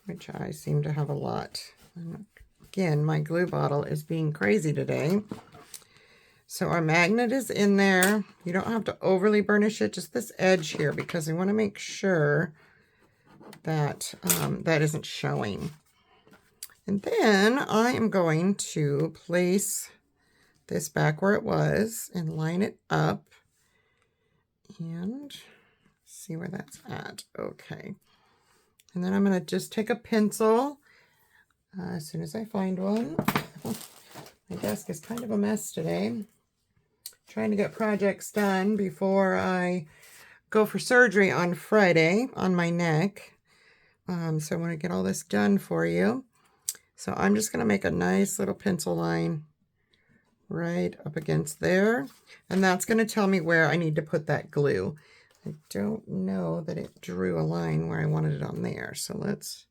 which I seem to have a lot. And again, my glue bottle is being crazy today. So our magnet is in there. You don't have to overly burnish it, just this edge here, because I want to make sure that that isn't showing. And then I am going to place this back where it was and line it up and see where that's at. Okay. And then I'm going to just take a pencil as soon as I find one. My desk is kind of a mess today. Trying to get projects done before I go for surgery on Friday on my neck. So I want to get all this done for you. So I'm just going to make a nice little pencil line right up against there. And that's going to tell me where I need to put that glue. I don't know that it drew a line where I wanted it on there. So let's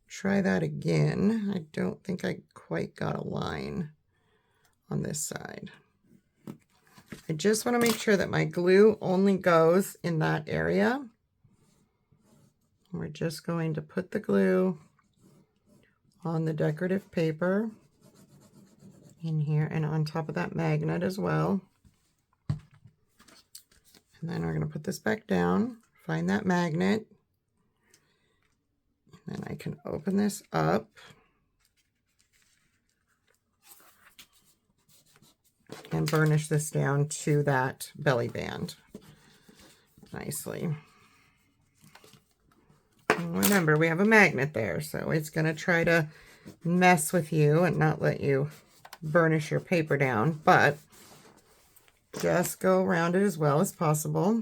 try that again. I don't think I quite got a line on this side. I just want to make sure that my glue only goes in that area. We're just going to put the glue on the decorative paper in here and on top of that magnet as well. And then we're going to put this back down, find that magnet, and then I can open this up. And burnish this down to that belly band nicely. And remember, we have a magnet there, so it's going to try to mess with you and not let you burnish your paper down, but just go around it as well as possible.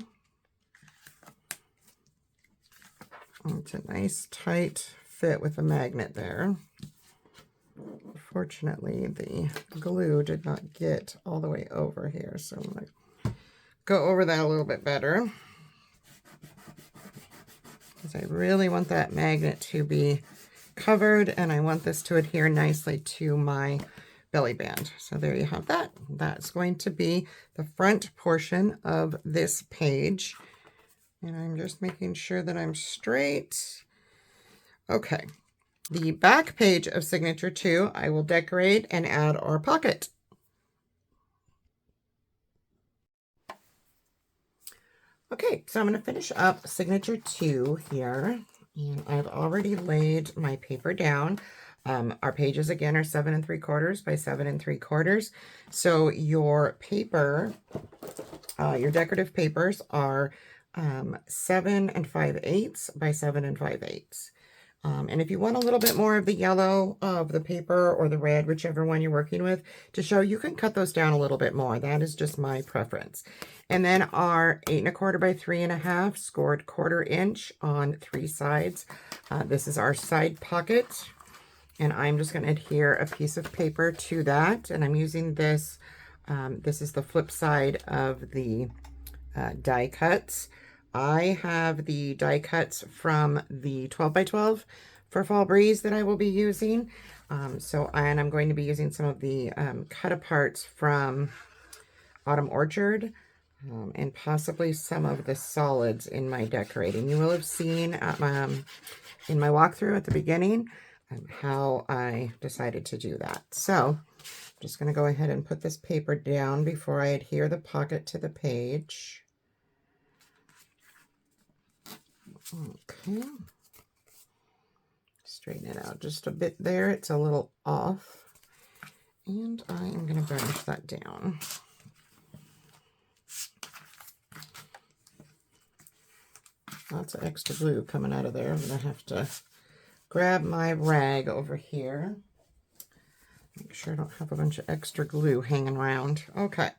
It's a nice tight fit with the magnet there. Fortunately, the glue did not get all the way over here, so I'm going to go over that a little bit better, because I really want that magnet to be covered and I want this to adhere nicely to my belly band. So there you have that. That's going to be the front portion of this page. And I'm just making sure that I'm straight. Okay. The back page of Signature 2, I will decorate and add our pocket. Okay, so I'm going to finish up Signature 2 here. And I've already laid my paper down. Our pages, again, are 7 3/4 by 7 3/4. So your paper, your decorative papers are 7 5/8 by 7 5/8. And if you want a little bit more of the yellow of the paper or the red, whichever one you're working with, to show, you can cut those down a little bit more. That is just my preference. And then our 8 1/4 by 3 1/2 scored 1/4 inch on 3 sides. This is our side pocket. And I'm just going to adhere a piece of paper to that. And I'm using this. This is the flip side of the die cuts. I have the die cuts from the 12 by 12 for Fall Breeze that I will be using. And I'm going to be using some of the cut aparts from Autumn Orchard and possibly some of the solids in my decorating. You will have seen in my walkthrough at the beginning how I decided to do that. So I'm just going to go ahead and put this paper down before I adhere the pocket to the page. Okay. Straighten it out just a bit there. It's a little off. And I am going to burnish that down. Lots of extra glue coming out of there. I'm going to have to grab my rag over here. Make sure I don't have a bunch of extra glue hanging around. Okay.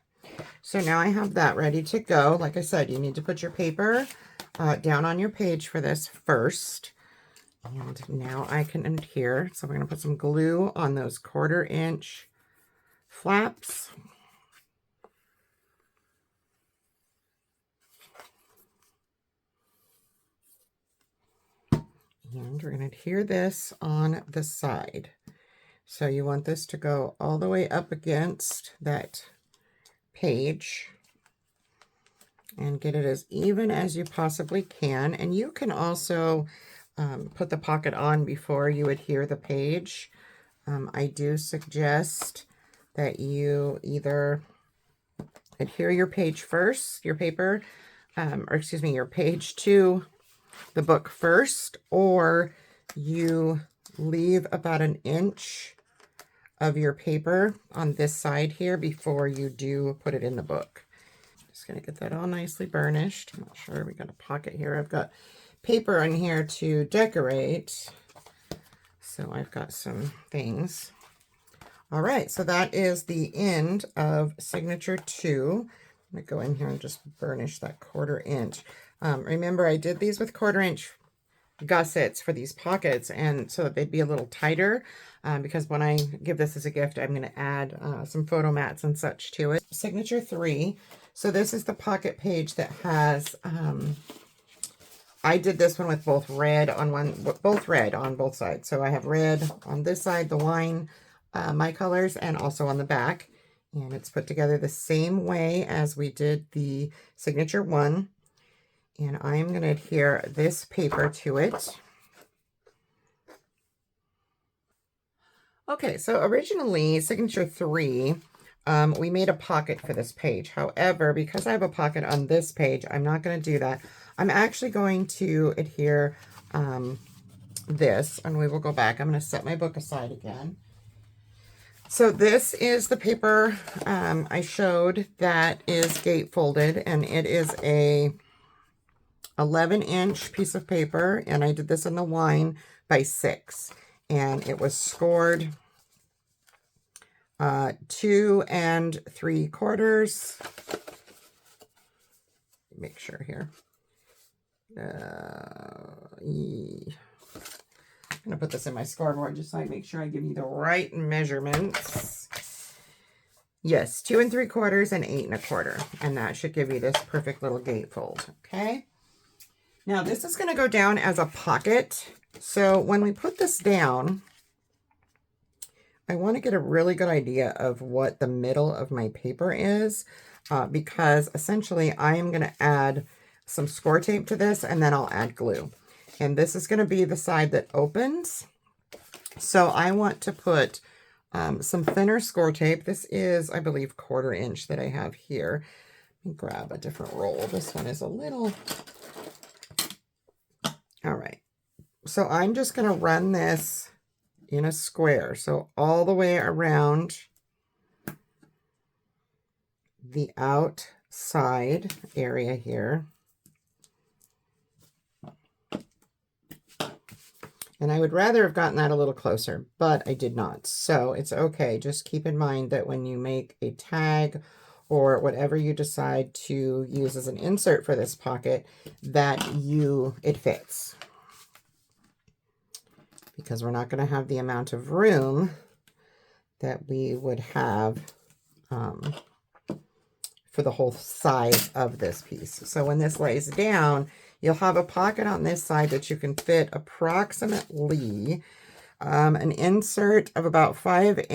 So now I have that ready to go. Like I said, you need to put your paper down on your page for this first. And now I can adhere. So we're going to put some glue on those 1/4 inch flaps. And we're going to adhere this on the side. So you want this to go all the way up against that page and get it as even as you possibly can. And you can also put the pocket on before you adhere the page. I do suggest that you either adhere your page first, your paper, your page to the book first, or you leave about 1 inch of your paper on this side here before you do put it in the book. Just going to get that all nicely burnished. I'm not sure, we got a pocket here. I've got paper in here to decorate, so I've got some things. All right, so that is the end of Signature 2. I'm going to go in here and just burnish that 1/4 inch. Remember, I did these with 1/4 inch gussets for these pockets, and so that they'd be a little tighter, because when I give this as a gift, I'm going to add some photo mats and such to it. Signature 3. So this is the pocket page that has, I did this one with both red on both sides. So I have red on this side, the wine, my colors, and also on the back. And it's put together the same way as we did the signature 1. And I'm going to adhere this paper to it. Okay, so originally, signature 3, we made a pocket for this page. However, because I have a pocket on this page, I'm not going to do that. I'm actually going to adhere this, and we will go back. I'm going to set my book aside again. So this is the paper I showed that is gate folded, and it is a 11-inch piece of paper, and I did this in the wine by 6, and it was scored 2 3/4. Make sure here. I'm gonna put this in my scoreboard just so I make sure I give you the right measurements. Yes, 2 3/4 and 8 1/4, and that should give you this perfect little gatefold. Okay. Now this is going to go down as a pocket. So when we put this down, I want to get a really good idea of what the middle of my paper is, because essentially I am going to add some score tape to this, and then I'll add glue. And this is going to be the side that opens. So I want to put some thinner score tape. This is, I believe, 1/4 inch that I have here. Let me grab a different roll. This one is a little... All right. So I'm just going to run this in a square. So all the way around the outside area here. And I would rather have gotten that a little closer, but I did not. So it's okay. Just keep in mind that when you make a tag or whatever you decide to use as an insert for this pocket, that it fits. Because we're not going to have the amount of room that we would have for the whole size of this piece. So when this lays down, you'll have a pocket on this side that you can fit approximately an insert of about 5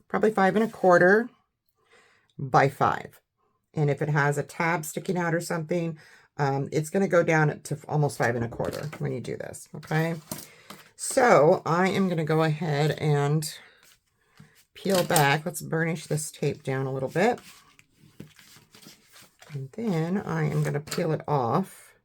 probably 5 1/4 by 5. And if it has a tab sticking out or something, it's going to go down to almost 5 1/4 when you do this. Okay. So I am going to go ahead and peel back. Let's burnish this tape down a little bit. And then I am going to peel it off.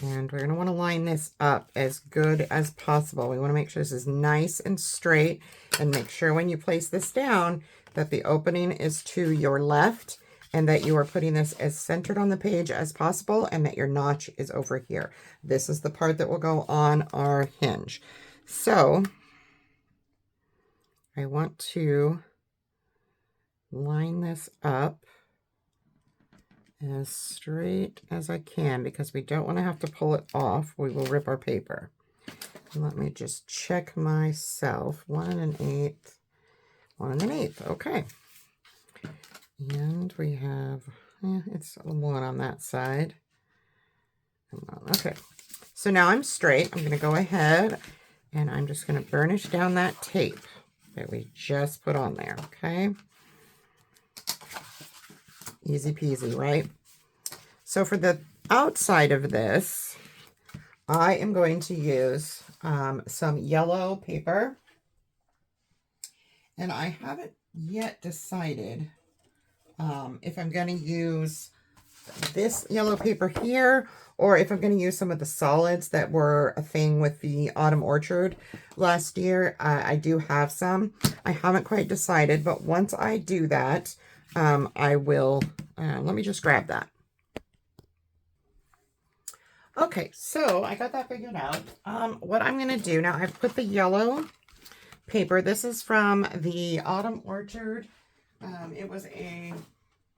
And we're going to want to line this up as good as possible. We want to make sure this is nice and straight, and make sure when you place this down that the opening is to your left, and that you are putting this as centered on the page as possible, and that your notch is over here. This is the part that will go on our hinge. So I want to line this up as straight as I can, because we don't want to have to pull it off. We will rip our paper. And let me just check myself. 1 1/8, 1 1/8. Okay. And we have, it's a 1 on that side. Okay. So now I'm straight. I'm going to go ahead and I'm just going to burnish down that tape that we just put on there. Okay. Easy peasy, right? So for the outside of this, I am going to use some yellow paper. And I haven't yet decided if I'm going to use this yellow paper here, or if I'm going to use some of the solids that were a thing with the Autumn Orchard last year. I do have some. I haven't quite decided, but once I do that, I will, let me just grab that. Okay, so I got that figured out. What I'm going to do now, I've put the yellow paper. This is from the Autumn Orchard. It was a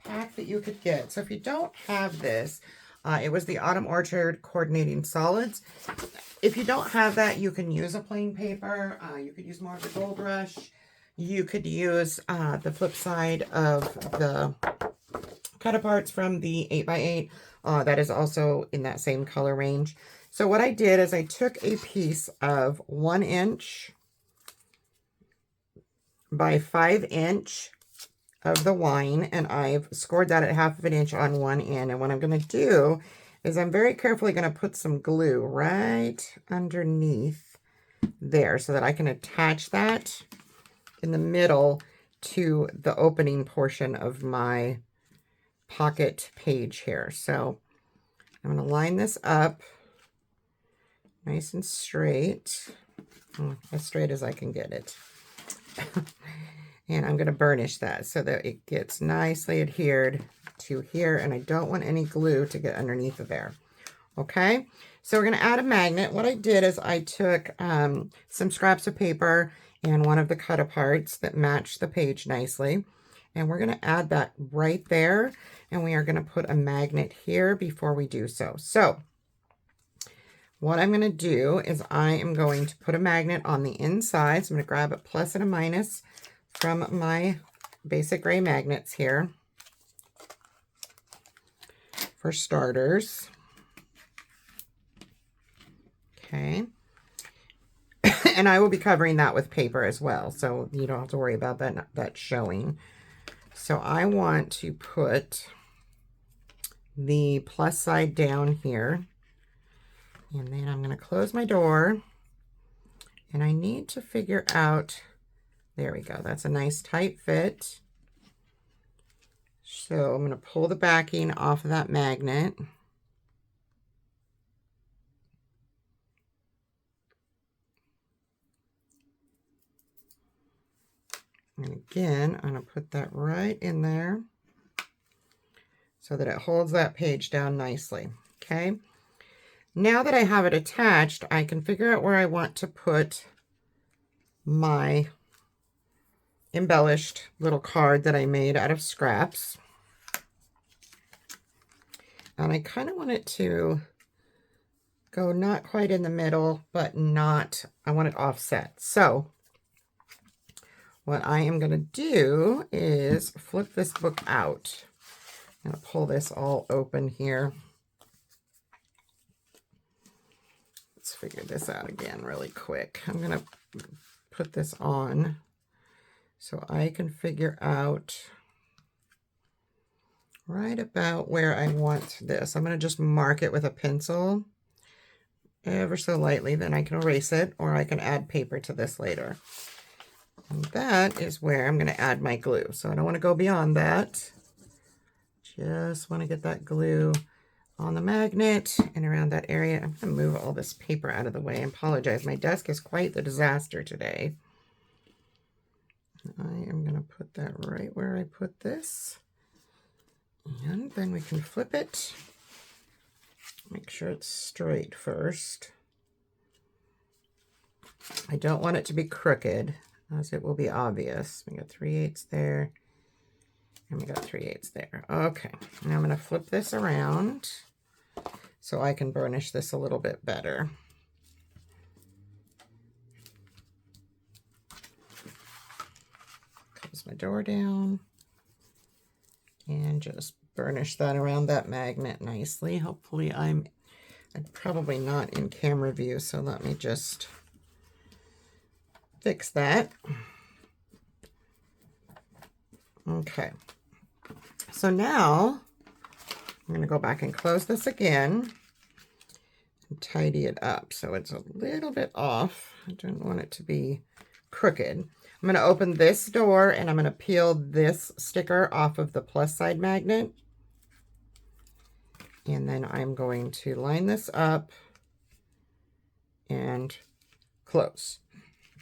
pack that you could get. So if you don't have this, it was the Autumn Orchard Coordinating Solids. If you don't have that, you can use a plain paper. You could use more of the Gold Rush. You could use the flip side of the cut-aparts from the 8x8. That is also in that same color range. So what I did is I took a piece of 1 inch by 5 inch of the wine, and I've scored that at 1/2 inch on one end. And what I'm going to do is I'm very carefully going to put some glue right underneath there so that I can attach that in the middle to the opening portion of my pocket page here. So I'm going to line this up nice and straight, as straight as I can get it. And I'm going to burnish that so that it gets nicely adhered to here, and I don't want any glue to get underneath of there. Okay, so we're going to add a magnet. What I did is I took some scraps of paper and one of the cut-aparts that matched the page nicely, and we're going to add that right there, and we are going to put a magnet here before we do so. So what I'm going to do is I am going to put a magnet on the inside. So I'm going to grab a plus and a minus from my basic gray magnets here for starters. Okay. And I will be covering that with paper as well, so you don't have to worry about that showing. So I want to put the plus side down here, and then I'm going to close my door, and I need to figure out, there we go, that's a nice tight fit. So I'm going to pull the backing off of that magnet. And again, I'm going to put that right in there so that it holds that page down nicely. Okay. Now that I have it attached, I can figure out where I want to put my embellished little card that I made out of scraps. And I kind of want it to go not quite in the middle, but not, I want it offset. So what I am going to do is flip this book out. I'm going to pull this all open here. Let's figure this out again really quick. I'm going to put this on so I can figure out right about where I want this. I'm going to just mark it with a pencil ever so lightly, then I can erase it, or I can add paper to this later. And that is where I'm going to add my glue. So I don't want to go beyond that. Just want to get that glue on the magnet and around that area. I'm going to move all this paper out of the way. I apologize. My desk is quite the disaster today. I am going to put that right where I put this. And then we can flip it. Make sure it's straight first. I don't want it to be crooked, as it will be obvious. We got 3/8 there, and we got 3/8 there. Okay, now I'm going to flip this around so I can burnish this a little bit better. Close my door down and just burnish that around that magnet nicely. Hopefully I'm probably not in camera view, so let me just fix that. Okay, so now I'm going to go back and close this again and tidy it up so it's a little bit off. I don't want it to be crooked. I'm going to open this door and I'm going to peel this sticker off of the plus side magnet. And then I'm going to line this up and close.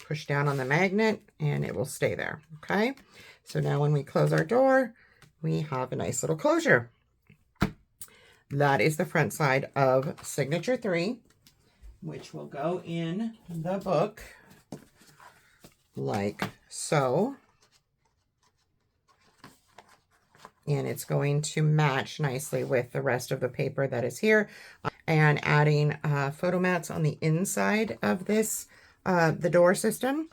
Push down on the magnet and it will stay there. Okay, so now when we close our door, we have a nice little closure. That is the front side of Signature 3, which will go in the book like so. and it's going to match nicely with the rest of the paper that is here. And adding photo mats on the inside of this, the door system.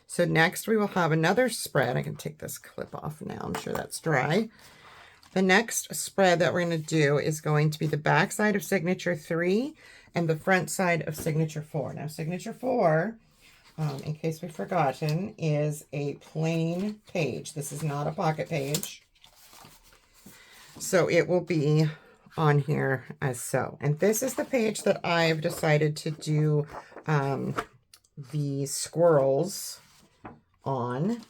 So next we will have another spread. I can take this clip off now. I'm sure that's dry. The next spread that we're going to do is going to be the back side of Signature 3 and the front side of Signature 4. Now Signature 4, in case we've forgotten, is a plain page. This is not a pocket page. So it will be on here as so. And this is the page that I've decided to do the squirrels on.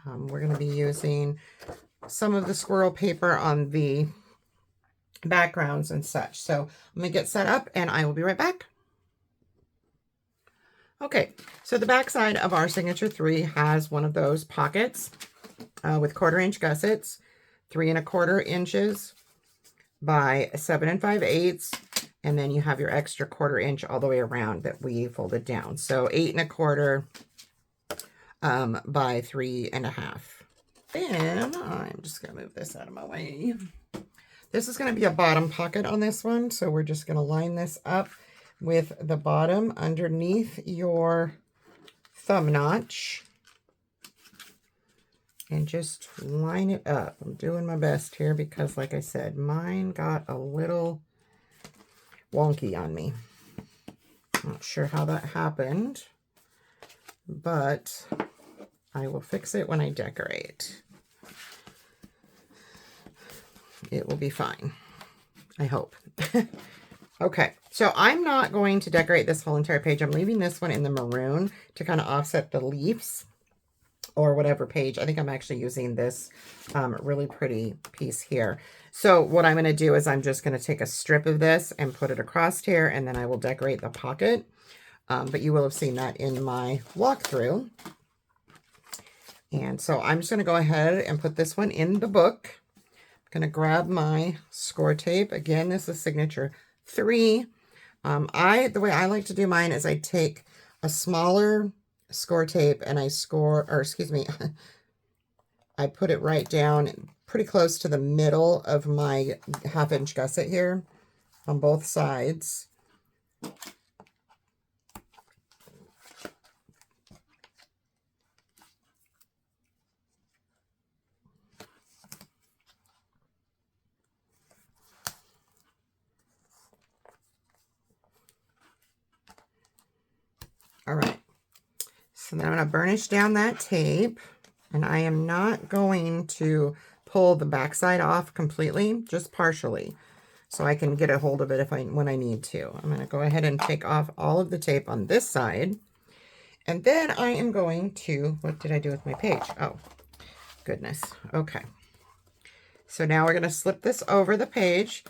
We're going to be using some of the squirrel paper on the backgrounds and such. So I'm going to get set up and I will be right back. Okay, so the back side of our Signature 3 has one of those pockets with 1/4 inch gussets, 3 1/4 inches by 7 5/8, and then you have your extra 1/4 inch all the way around that we folded down. So 8 1/4 by 3 1/2. Then I'm just going to move this out of my way. This is going to be a bottom pocket on this one, so we're just going to line this up with the bottom underneath your thumb notch and just line it up. I'm doing my best here because, like I said, mine got a little wonky on me. Not sure how that happened, but I will fix it when I decorate. It will be fine, I hope. Okay, so I'm not going to decorate this whole entire page. I'm leaving this one in the maroon to kind of offset the leaves or whatever page. I think I'm actually using this really pretty piece here. So what I'm going to do is I'm just going to take a strip of this and put it across here, and then I will decorate the pocket. But you will have seen that in my walkthrough. And so I'm just going to go ahead and put this one in the book. I'm going to grab my score tape. Again, this is Signature 3. The way I like to do mine is I take a smaller score tape and I I put it right down pretty close to the middle of my 1/2 inch gusset here on both sides. All right, so then I'm going to burnish down that tape, and I am not going to pull the backside off completely, just partially, so I can get a hold of it when I need to. I'm going to go ahead and take off all of the tape on this side, and then I am going to, what did I do with my page? Oh, goodness. Okay, so now we're going to slip this over the page.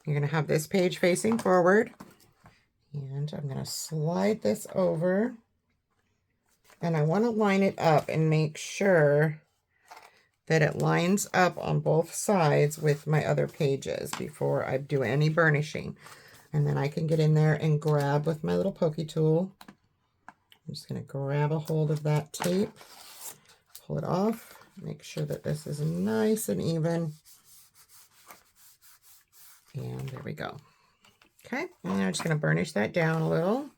You're going to have this page facing forward. And I'm going to slide this over, and I want to line it up and make sure that it lines up on both sides with my other pages before I do any burnishing. And then I can get in there and grab with my little pokey tool. I'm just going to grab a hold of that tape, pull it off, make sure that this is nice and even. And there we go. Okay, and I'm just going to burnish that down a little.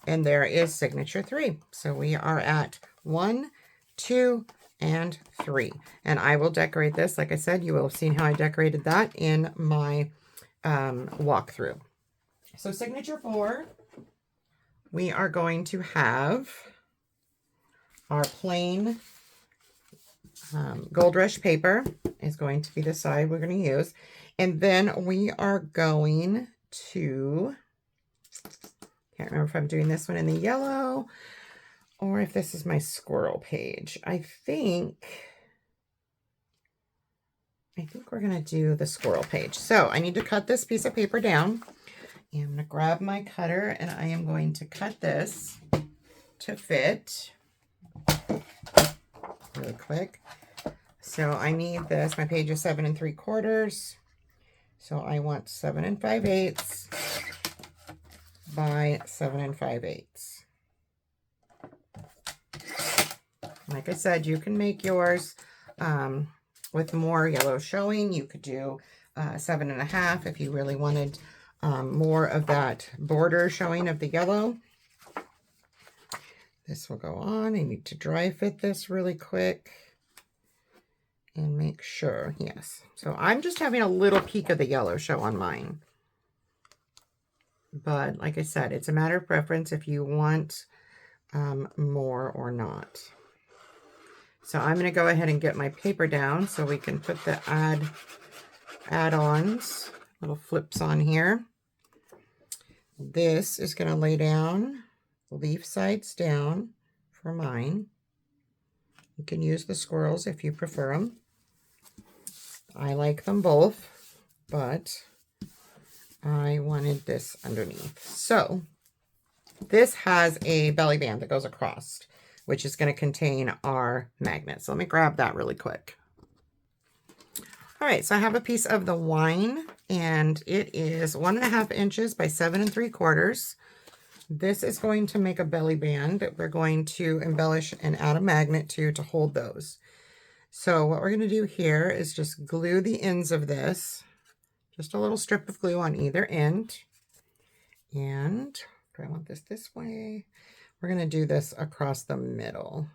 And there is Signature 3. So we are at 1, 2, and 3. And I will decorate this. Like I said, you will have seen how I decorated that in my walkthrough. So Signature 4, we are going to have our plain Gold Rush paper is going to be the side we're going to use. And then we are going to, can't remember if I'm doing this one in the yellow or if this is my squirrel page. I think we're going to do the squirrel page. So I need to cut this piece of paper down. And I'm going to grab my cutter and I am going to cut this to fit really quick. So I need this. My page is 7 3/4. So I want 7 5/8 by 7 5/8. Like I said, you can make yours with more yellow showing. You could do 7.5 if you really wanted more of that border showing of the yellow. This will go on. I need to dry fit this really quick and make sure, yes. So I'm just having a little peek of the yellow show on mine. But like I said, it's a matter of preference if you want more or not. So I'm going to go ahead and get my paper down so we can put the add-ons, little flips on here. This is going to lay down, leaf sides down for mine. You can use the squirrels if you prefer them. I like them both, but I wanted this underneath. So this has a belly band that goes across, which is going to contain our magnet. So let me grab that really quick. All right, so I have a piece of the wine, and it is 1.5 inches by 7 3/4. This is going to make a belly band that we're going to embellish and add a magnet to hold those. So what we're going to do here is just glue the ends of this, just a little strip of glue on either end. And do I want this way? We're going to do this across the middle.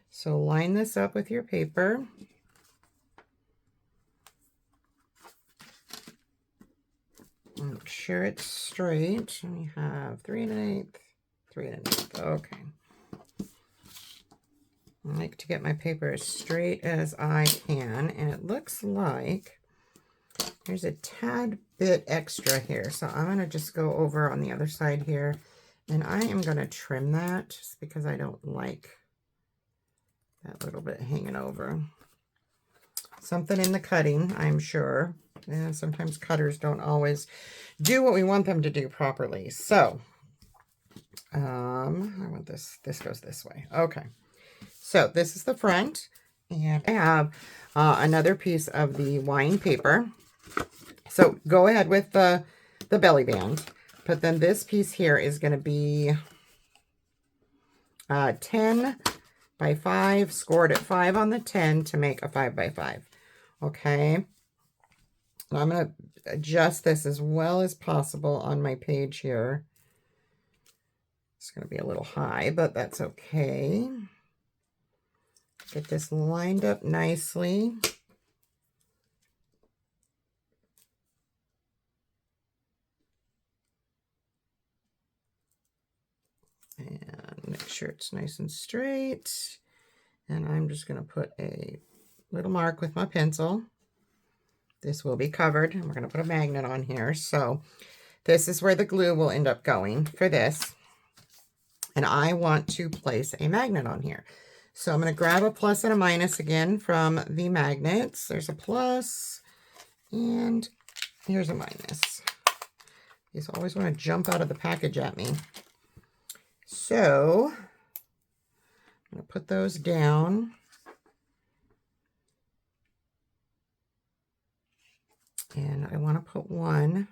So line this up with your paper. Make sure it's straight. We have 3 1/8, 3 1/8. Okay. I like to get my paper as straight as I can, and it looks like there's a tad bit extra here. So I'm going to just go over on the other side here, and I am going to trim that just because I don't like that little bit hanging over. Something in the cutting, I'm sure. And sometimes cutters don't always do what we want them to do properly. So, I want this goes this way. Okay. So this is the front, and I have another piece of the wine paper. So go ahead with the belly band, but then this piece here is going to be 10 by 5, scored at 5 on the 10 to make a 5 by 5. Okay. I'm going to adjust this as well as possible on my page here. It's going to be a little high, but that's okay. Get this lined up nicely. And make sure it's nice and straight. And I'm just going to put a little mark with my pencil. This will be covered, and we're going to put a magnet on here. So this is where the glue will end up going for this. And I want to place a magnet on here. So I'm going to grab a plus and a minus again from the magnets. There's a plus, and here's a minus. These always want to jump out of the package at me. So I'm going to put those down. And I want to put one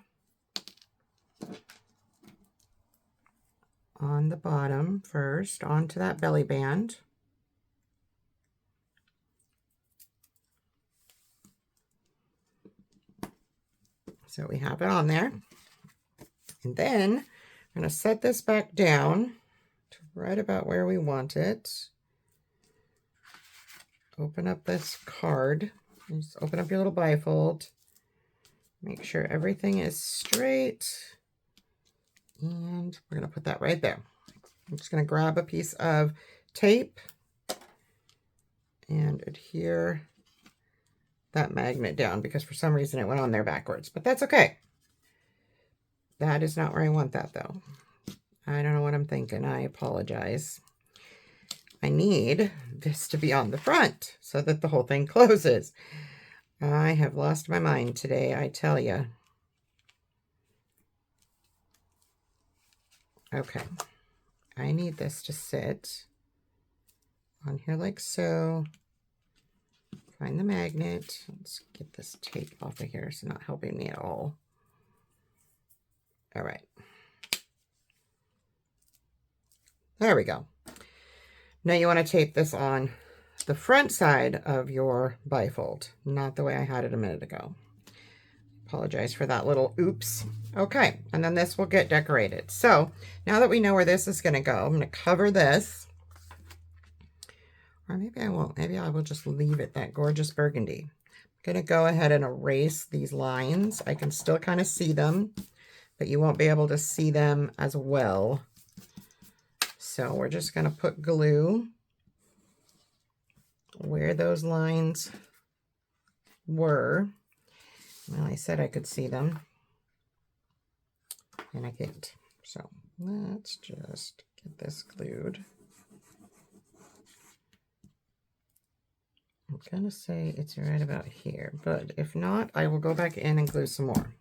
on the bottom first, onto that belly band. So we have it on there. And then I'm going to set this back down to right about where we want it. Open up this card. Just open up your little bifold. Make sure everything is straight. And we're going to put that right there. I'm just going to grab a piece of tape and adhere that magnet down, because for some reason it went on there backwards, but that's okay. That is not where I want that though. I don't know what I'm thinking. I apologize. I need this to be on the front so that the whole thing closes. I have lost my mind today, I tell you. Okay. I need this to sit on here like so. Find the magnet. Let's get this tape off of here. It's not helping me at all. All right. There we go. Now you want to tape this on the front side of your bifold, not the way I had it a minute ago. Apologize for that little oops. Okay, and then this will get decorated. So now that we know where this is going to go, I'm going to cover this. Or maybe I won't. Maybe I will just leave it that gorgeous burgundy. I'm going to go ahead and erase these lines. I can still kind of see them, but you won't be able to see them as well. So we're just going to put glue where those lines were. Well, I said I could see them, and I can't. So let's just get this glued. I'm gonna say it's right about here, but if not, I will go back in and glue some more.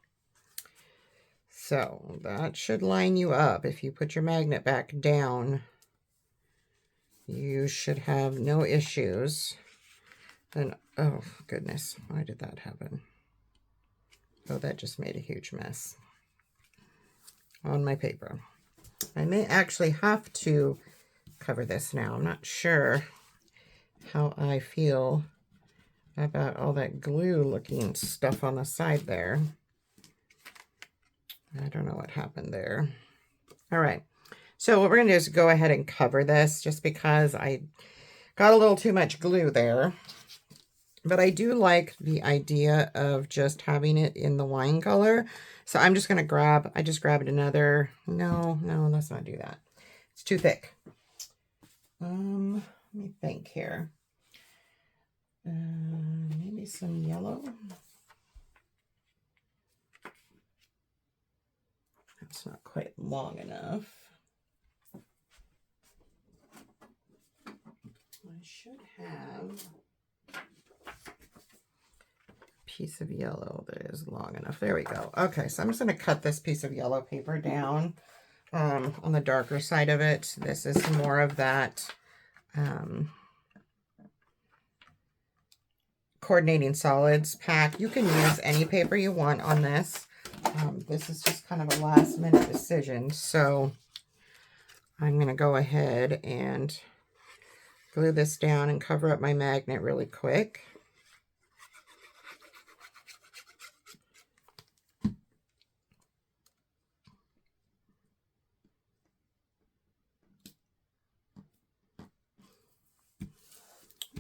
So that should line you up. If you put your magnet back down, you should have no issues. Then, oh goodness, why did that happen? Oh, that just made a huge mess on my paper. I may actually have to cover this now. I'm not sure how I feel about all that glue looking stuff on the side there. I don't know what happened there. All right, so what we're gonna do is go ahead and cover this just because I got a little too much glue there. But I do like the idea of just having it in the wine color. So I'm just gonna grab, I just grabbed another, no, let's not do that. It's too thick. Let me think here. Maybe some yellow. That's not quite long enough. I should have a piece of yellow that is long enough. There we go. Okay, so I'm just going to cut this piece of yellow paper down on the darker side of it. This is more of that coordinating solids pack. You can use any paper you want on this. This is just kind of a last minute decision. So I'm going to go ahead and glue this down and cover up my magnet really quick.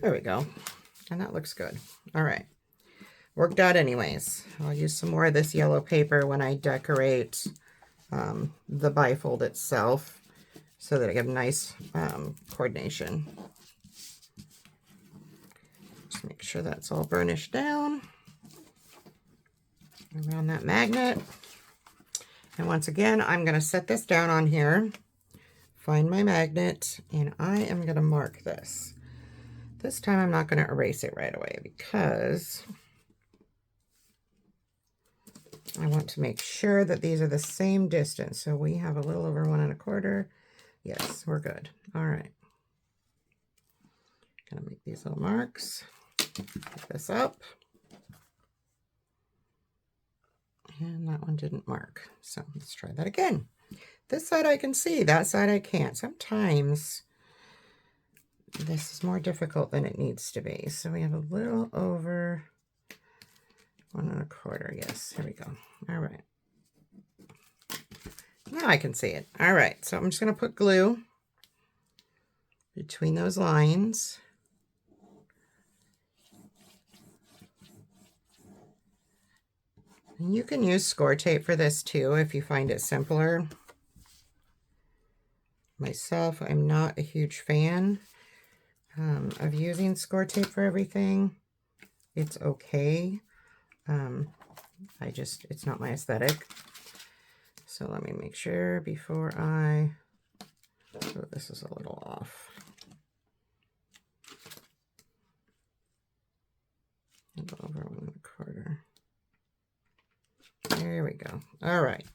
There we go. And that looks good. All right. Worked out anyways. I'll use some more of this yellow paper when I decorate the bifold itself so that I get nice coordination. Just make sure that's all burnished down around that magnet. And once again, I'm going to set this down on here, find my magnet, and I am going to mark this. This time I'm not going to erase it right away because I want to make sure that these are the same distance. So we have a little over 1 1/4. Yes, we're good. All right. Gonna make these little marks. Pick this up. And that one didn't mark. So let's try that again. This side I can see, that side I can't. Sometimes this is more difficult than it needs to be. So we have a little over 1 1/4. Yes, here we go. All right. Now I can see it. All right, so I'm just going to put glue between those lines. And you can use score tape for this too if you find it simpler. Myself, I'm not a huge fan of using score tape for everything. It's okay. It's not my aesthetic. So let me make sure before oh, this is a little off. A little over 1 1/4. There we go. All right.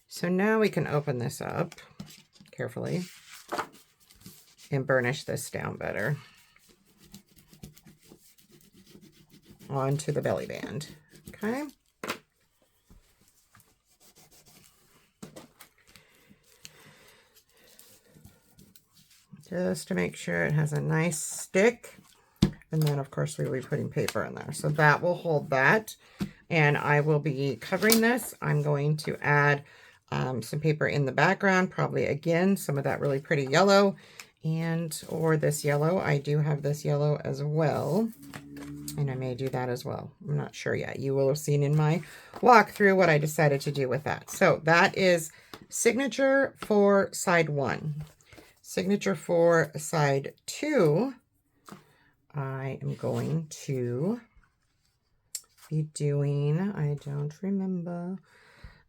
So now we can open this up carefully and burnish this down better onto the belly band. Okay. just to make sure it has a nice stick. And then, of course, we will be putting paper in there. So that will hold that. And I will be covering this. I'm going to add some paper in the background, probably, again, some of that really pretty yellow. Or this yellow. I do have this yellow as well. And I may do that as well. I'm not sure yet. You will have seen in my walkthrough what I decided to do with that. So that is signature for side 1. Signature for side 2, I am going to be doing, I don't remember.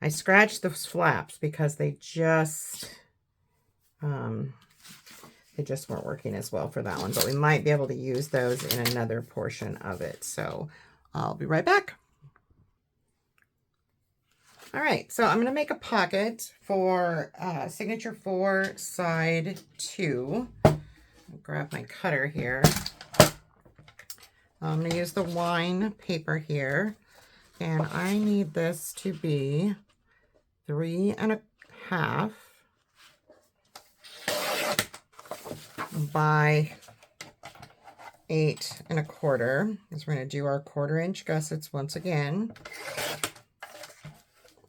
I scratched those flaps because they just weren't working as well for that one, but we might be able to use those in another portion of it. So I'll be right back. All right, so I'm going to make a pocket for signature for side 2. I'll grab my cutter here. I'm going to use the wine paper here, and I need this to be 3.5 by 8.25, because we're going to do our 1/4-inch gussets once again.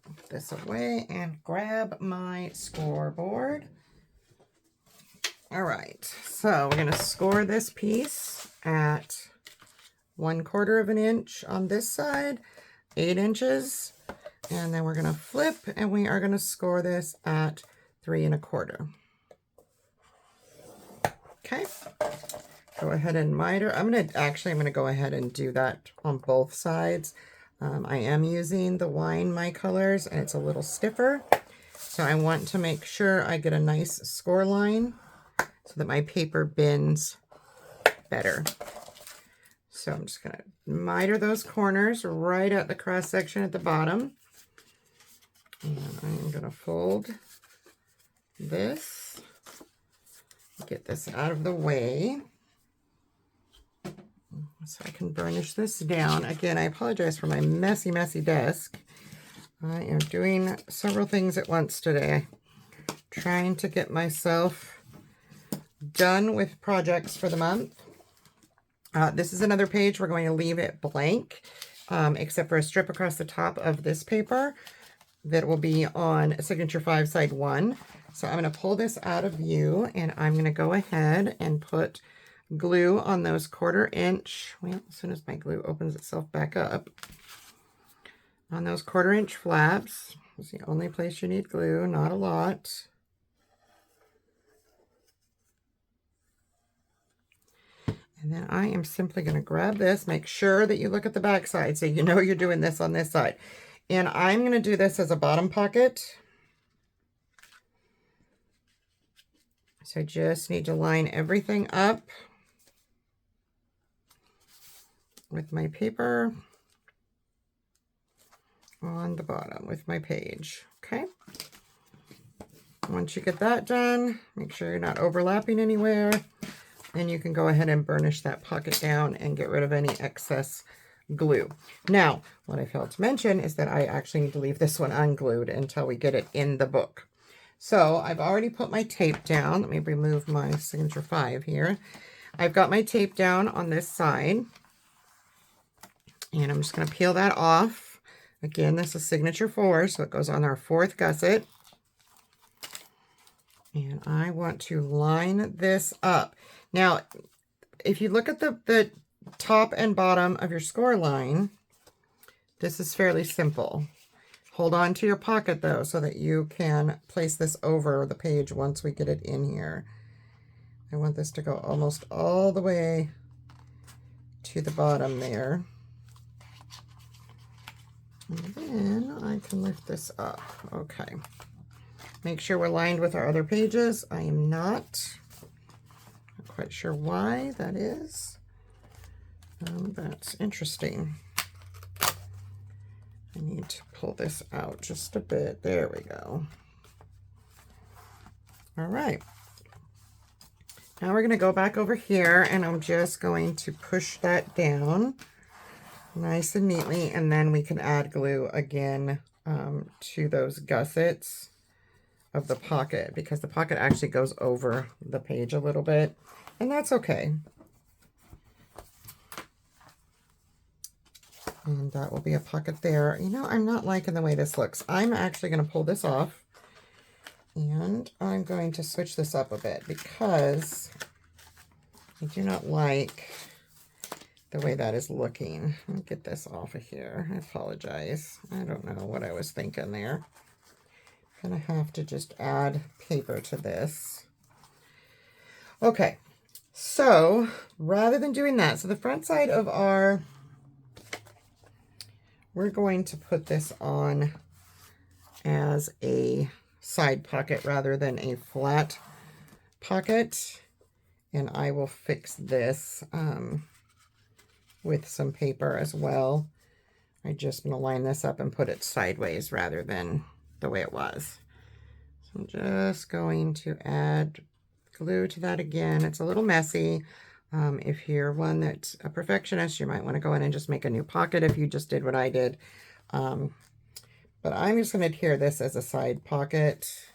Put this away and grab my scoreboard. All right, so we're going to score this piece at 1/4 inch on this side, 8 inches, and then we're going to flip and we are going to score this at 3.25. Okay, go ahead and miter. I'm going to go ahead and do that on both sides. I am using the wine my colors, and it's a little stiffer, so I want to make sure I get a nice score line so that my paper bends better. So I'm just going to miter those corners right at the cross section at the bottom. And I'm going to fold this, get this out of the way so I can burnish this down. Again, I apologize for my messy desk. I am doing several things at once today, trying to get myself done with projects for the month. This is another page. We're going to leave it blank, except for a strip across the top of this paper that will be on signature 5 side 1. So I'm going to pull this out of view, and I'm going to go ahead and put glue on those 1/4 inch. Well, as soon as my glue opens itself back up, on those 1/4 inch flaps. It's the only place you need glue, not a lot. And then I am simply going to grab this. Make sure that you look at the back side so you know you're doing this on this side. And I'm going to do this as a bottom pocket. So I just need to line everything up with my paper on the bottom with my page. Okay. Once you get that done, make sure you're not overlapping anywhere. And you can go ahead and burnish that pocket down and get rid of any excess glue. Now, what I failed to mention is that I actually need to leave this one unglued until we get it in the book. So I've already put my tape down. Let me remove my signature 5 here. I've got my tape down on this side. And I'm just going to peel that off. Again, this is signature 4, so it goes on our 4th gusset. And I want to line this up. Now, if you look at the top and bottom of your score line, this is fairly simple. Hold on to your pocket, though, so that you can place this over the page once we get it in here. I want this to go almost all the way to the bottom there. And then I can lift this up. Okay. Make sure we're lined with our other pages. I am not quite sure why that is. That's interesting. I need to pull this out just a bit. There we go. All right. Now we're going to go back over here, and I'm just going to push that down nice and neatly, and then we can add glue again to those gussets of the pocket, because the pocket actually goes over the page a little bit, and that's okay. And that will be a pocket there. You know, I'm not liking the way this looks. I'm actually going to pull this off, and I'm going to switch this up a bit because I do not like the way that is looking. Let me get this off of here. I apologize. I don't know what I was thinking there. I'm going to have to just add paper to this. Okay, so rather than doing that, so the front side of our, we're going to put this on as a side pocket rather than a flat pocket. And I will fix this with some paper as well. I just going to line this up and put it sideways rather than the way it was. So I'm just going to add glue to that again. It's a little messy. If you're one that's a perfectionist, you might want to go in and just make a new pocket if you just did what I did. But I'm just going to adhere this as a side pocket.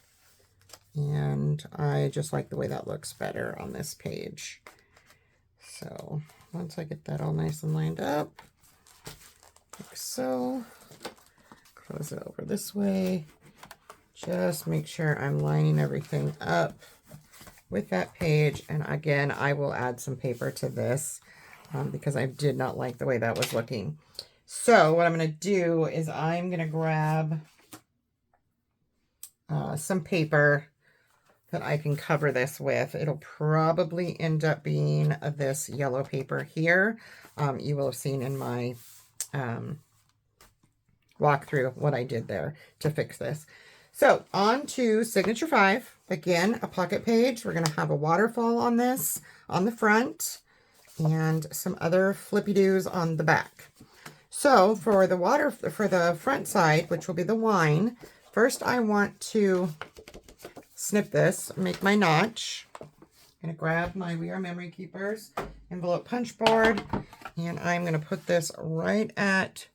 And I just like the way that looks better on this page. So once I get that all nice and lined up, like so, close it over this way. Just make sure I'm lining everything up with that page. And again, I will add some paper to this because I did not like the way that was looking. So what I'm going to do is I'm going to grab some paper that I can cover this with. It'll probably end up being this yellow paper here. You will have seen in my walkthrough what I did there to fix this. So on to Signature 5. Again, a pocket page. We're going to have a waterfall on this on the front and some other flippy-doos on the back. So for the front side, which will be the wine, first I want to snip this, make my notch. I'm going to grab my We Are Memory Keepers envelope punch board, and I'm going to put this right at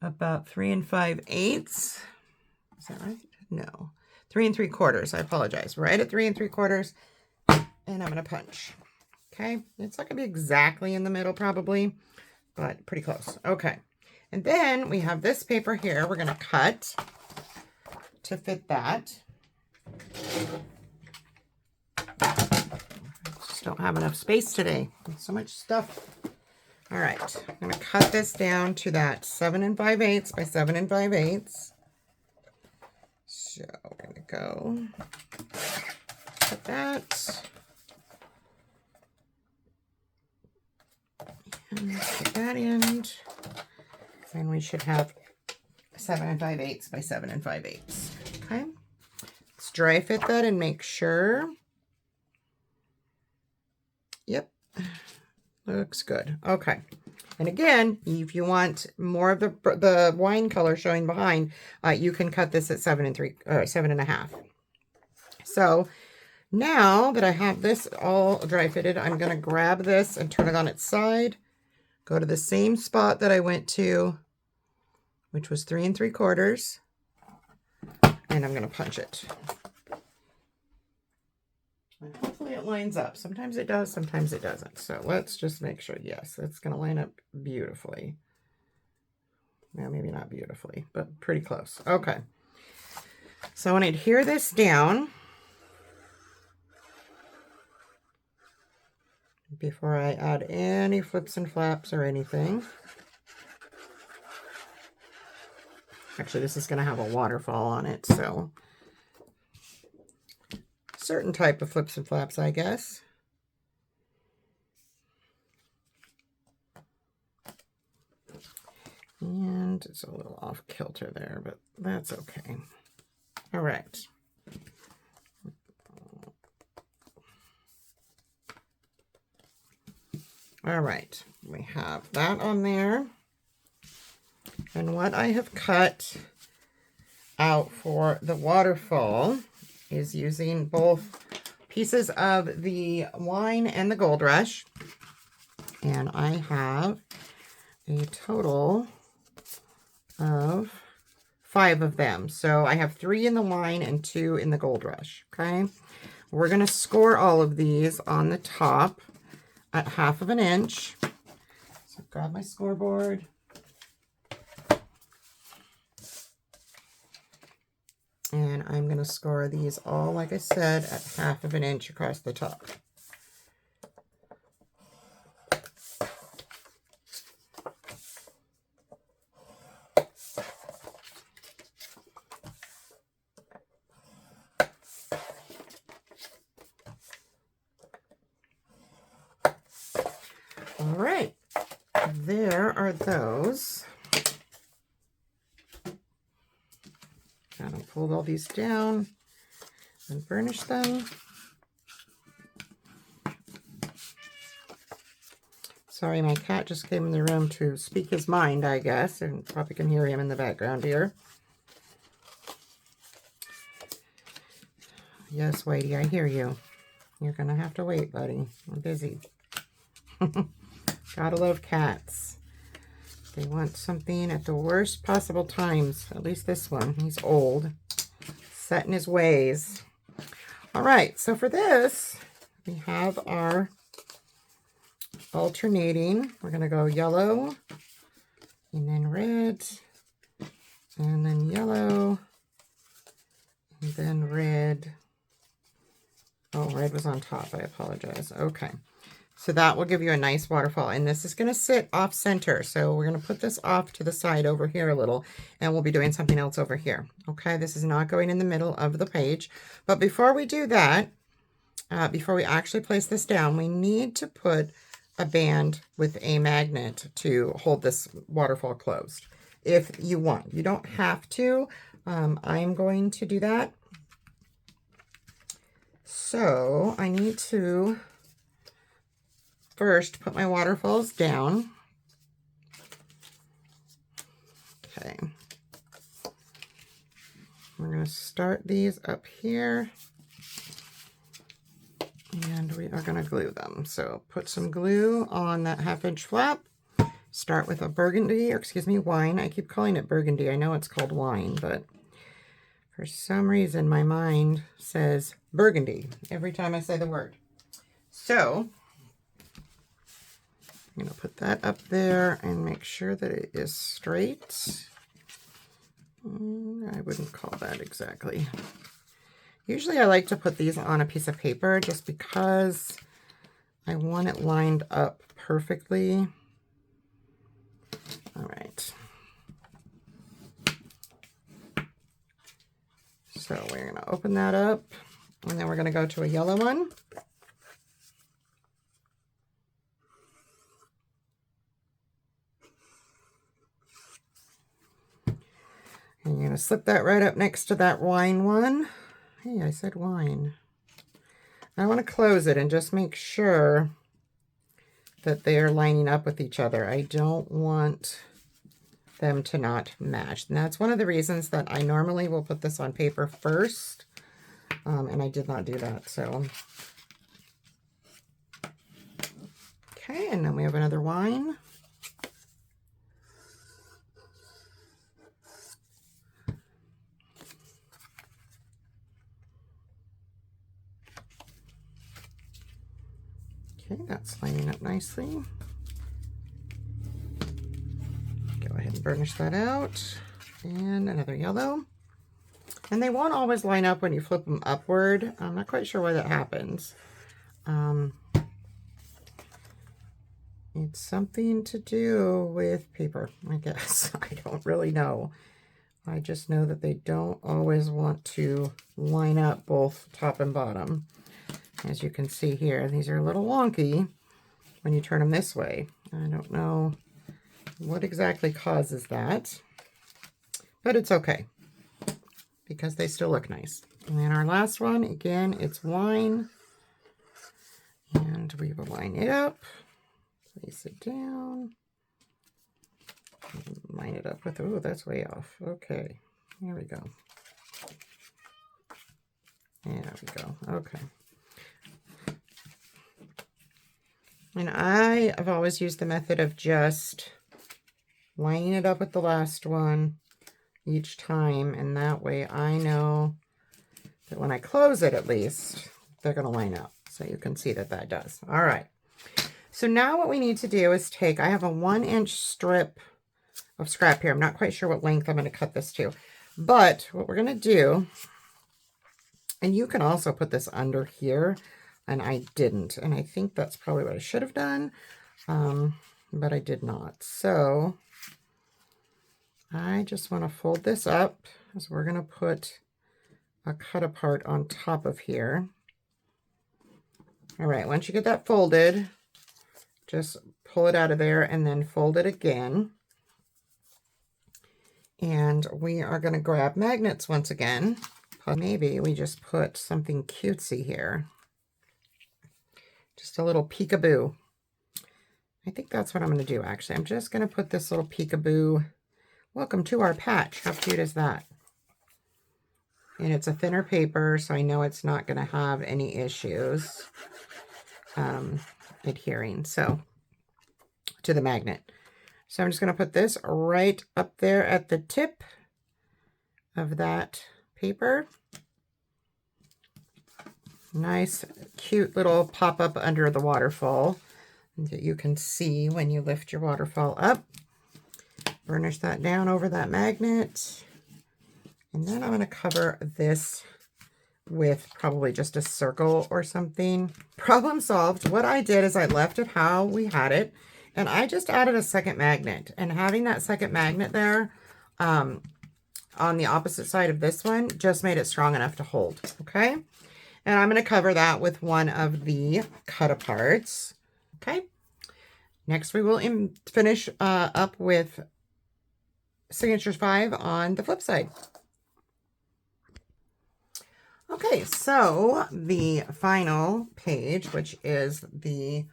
about 3 5/8. Is that right? No. 3 3/4. I apologize. Right at 3 3/4. And I'm going to punch. Okay. It's not going to be exactly in the middle probably, but pretty close. Okay. And then we have this paper here. We're going to cut to fit that. Just don't have enough space today. So much stuff. All right. I'm going to cut this down to that 7 5/8 by 7 5/8. So we're going to go put that. And put that in. And we should have 7 5/8 by 7 5/8. Okay. Let's dry fit that and make sure. Yep. Looks good. Okay. And again, if you want more of the wine color showing behind, you can cut this at 7 1/2. So now that I have this all dry fitted, I'm going to grab this and turn it on its side. Go to the same spot that I went to, which was 3 3/4. And I'm going to punch it. And hopefully it lines up. Sometimes it does, sometimes it doesn't. So let's just make sure. Yes, it's going to line up beautifully. Well, maybe not beautifully, but pretty close. Okay. So I want to adhere this down before I add any flips and flaps or anything. Actually, this is going to have a waterfall on it, so certain type of flips and flaps, I guess. And it's a little off kilter there, but that's okay. All right. All right, we have that on there. And what I have cut out for the waterfall is using both pieces of the wine and the Gold Rush. And I have a total of 5 of them. So I have 3 in the wine and 2 in the Gold Rush, okay? We're going to score all of these on the top at 1/2 inch. So grab my scoreboard. And I'm going to score these all, like I said, at 1/2 inch across the top. All right, there are those. And I pulled all these down and burnished them. Sorry, my cat just came in the room to speak his mind, I guess, and probably can hear him in the background here. Yes, Whitey, I hear you. You're going to have to wait, buddy. I'm busy. Gotta love cats. They want something at the worst possible times. At least this one. He's old. Set in his ways. All right, so for this, we have our alternating. We're going to go yellow, and then red, and then yellow, and then red. Oh, red was on top. I apologize. Okay. So that will give you a nice waterfall. And this is going to sit off center. So we're going to put this off to the side over here a little. And we'll be doing something else over here. Okay, this is not going in the middle of the page. But before we do that, before we actually place this down, we need to put a band with a magnet to hold this waterfall closed. If you want. You don't have to. I'm going to do that. So I need to first put my waterfalls down. Okay. We're going to start these up here. And we are going to glue them. So put some glue on that 1/2 inch flap. Start with a burgundy, or excuse me, wine. I keep calling it burgundy. I know it's called wine, but for some reason my mind says burgundy every time I say the word. So I'm going to put that up there and make sure that it is straight. I wouldn't call that exactly. Usually I like to put these on a piece of paper just because I want it lined up perfectly. All right. So we're going to open that up, and then we're going to go to a yellow one. And you're going to slip that right up next to that wine one. Hey, I said wine. I want to close it and just make sure that they are lining up with each other. I don't want them to not match. And that's one of the reasons that I normally will put this on paper first. And I did not do that, so. Okay, and then we have another wine. Okay, that's lining up nicely. Go ahead and burnish that out. And another yellow. And they won't always line up when you flip them upward. I'm not quite sure why that happens. It's something to do with paper, I guess. I don't really know. I just know that they don't always want to line up both top and bottom. As you can see here, these are a little wonky when you turn them this way. I don't know what exactly causes that, but it's okay because they still look nice. And then our last one, again, it's wine. And we will line it up, place it down, line it up with, oh, that's way off. Okay, here we go. There we go, okay. And I have always used the method of just lining it up with the last one, each time, and that way I know that when I close it, at least, they're going to line up. So you can see that that does. All right. So now what we need to do is take, I have a 1-inch strip of scrap here. I'm not quite sure what length I'm going to cut this to. But what we're going to do, and you can also put this under here, and I didn't. And I think that's probably what I should have done, but I did not. So I just want to fold this up, as we're going to put a cut apart on top of here. All right, once you get that folded, just pull it out of there and then fold it again. And we are going to grab magnets once again. Maybe we just put something cutesy here. Just a little peekaboo. I think that's what I'm going to do, actually. I'm just going to put this little peekaboo. Welcome to our patch. How cute is that? And it's a thinner paper, so I know it's not going to have any issues adhering to the magnet. So I'm just going to put this right up there at the tip of that paper. Nice, cute little pop-up under the waterfall that you can see when you lift your waterfall up. Burnish that down over that magnet. And then I'm going to cover this with probably just a circle or something. Problem solved. What I did is I left it how we had it, and I just added a second magnet. And having that second magnet there on the opposite side of this one just made it strong enough to hold. Okay. And I'm going to cover that with one of the cut aparts. Okay. Next, we will finish up with Signatures 5 on the flip side. Okay, so the final page, which is the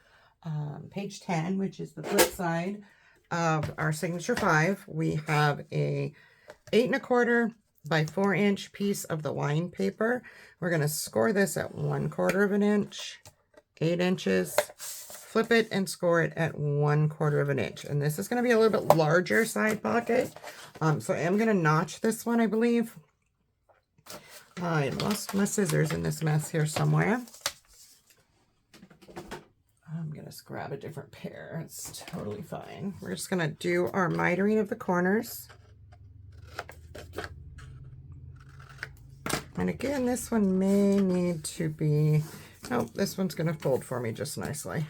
page 10, which is the flip side of our Signature 5, we have a 8 1/4 by 4 inch piece of the wine paper. We're going to score this at 1/4 of an inch, 8 inches, flip it and score it at 1/4 of an inch. And this is going to be a little bit larger side pocket. So I am going to notch this one, I believe. I lost my scissors in this mess here somewhere. I'm going to grab a different pair. It's totally fine. We're just going to do our mitering of the corners. And again, this one may need to be, oh, this one's going to fold for me just nicely.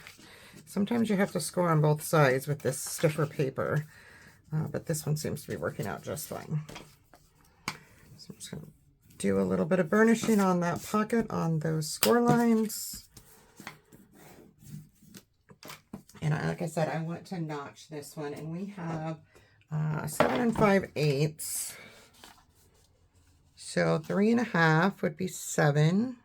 Sometimes you have to score on both sides with this stiffer paper, but this one seems to be working out just fine. So I'm just going to do a little bit of burnishing on that pocket on those score lines. And like I said, I want to notch this one, and we have 7 5/8. So 3 1/2 would be 7.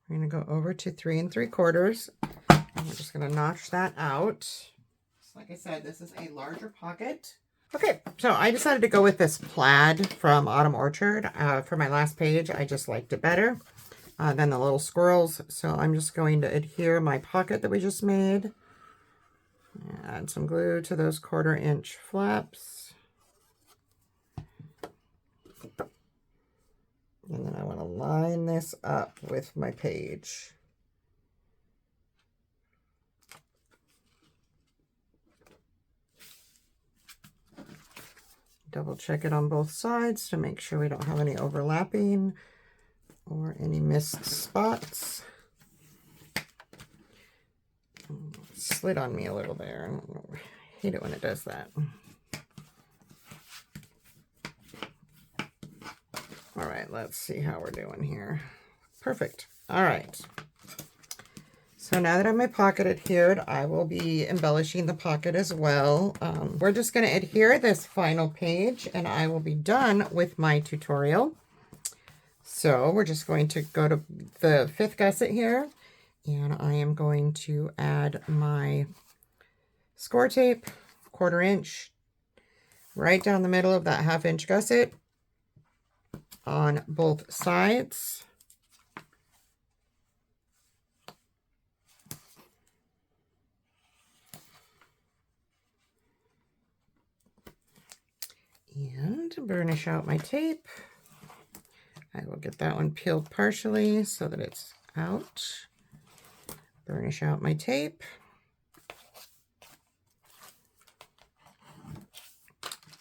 We're going to go over to 3 3/4, and we're just going to notch that out. So like I said, this is a larger pocket. Okay, so I decided to go with this plaid from Autumn Orchard. For my last page, I just liked it better than the little squirrels. So I'm just going to adhere my pocket that we just made. Add some glue to those 1/4 inch flaps. And then I want to line this up with my page. Double check it on both sides to make sure we don't have any overlapping or any missed spots. It slid on me a little there. I hate it when it does that. All right, let's see how we're doing here. Perfect. All right. So now that I have my pocket adhered, I will be embellishing the pocket as well. We're just going to adhere this final page, and I will be done with my tutorial. So we're just going to go to the 5th gusset here, and I am going to add my score tape, 1/4 inch, right down the middle of that 1/2 inch gusset on both sides. And burnish out my tape. I will get that one peeled partially so that it's out. Burnish out my tape.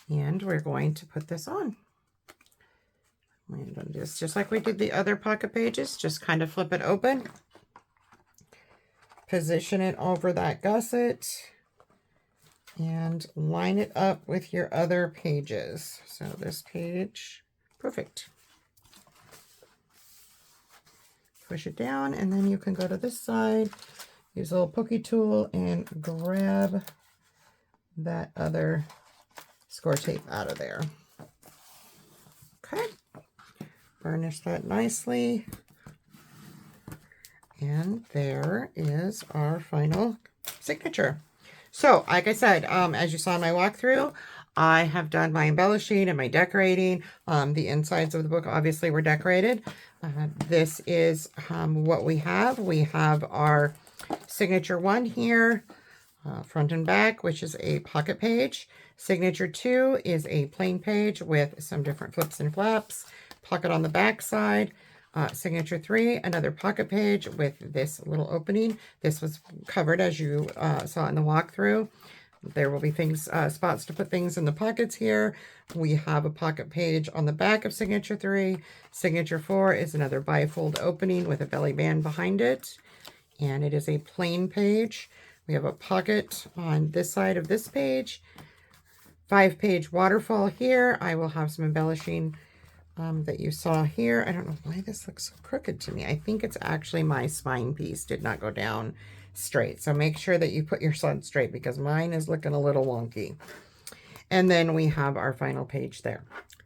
And we're going to put this on. And just like we did the other pocket pages, just kind of flip it open. Position it over that gusset. And line it up with your other pages. So this page, perfect. Push it down, and then you can go to this side, use a little pokey tool, and grab that other score tape out of there. Okay. Burnish that nicely. And there is our final signature. So, like I said, as you saw in my walkthrough, I have done my embellishing and my decorating. The insides of the book obviously were decorated. This is what we have. We have our signature 1 here, front and back, which is a pocket page. Signature 2 is a plain page with some different flips and flaps. Pocket on the back side. Signature 3, another pocket page with this little opening. This was covered as you saw in the walkthrough. There will be things, spots to put things in the pockets here. We have a pocket page on the back of signature 3. Signature 4 is another bifold opening with a belly band behind it. And it is a plain page. We have a pocket on this side of this page. 5-page waterfall here. I will have some embellishing that you saw here. I don't know why this looks so crooked to me. I think it's actually my spine piece did not go down straight. So make sure that you put your sled straight because mine is looking a little wonky. And then we have our final page there.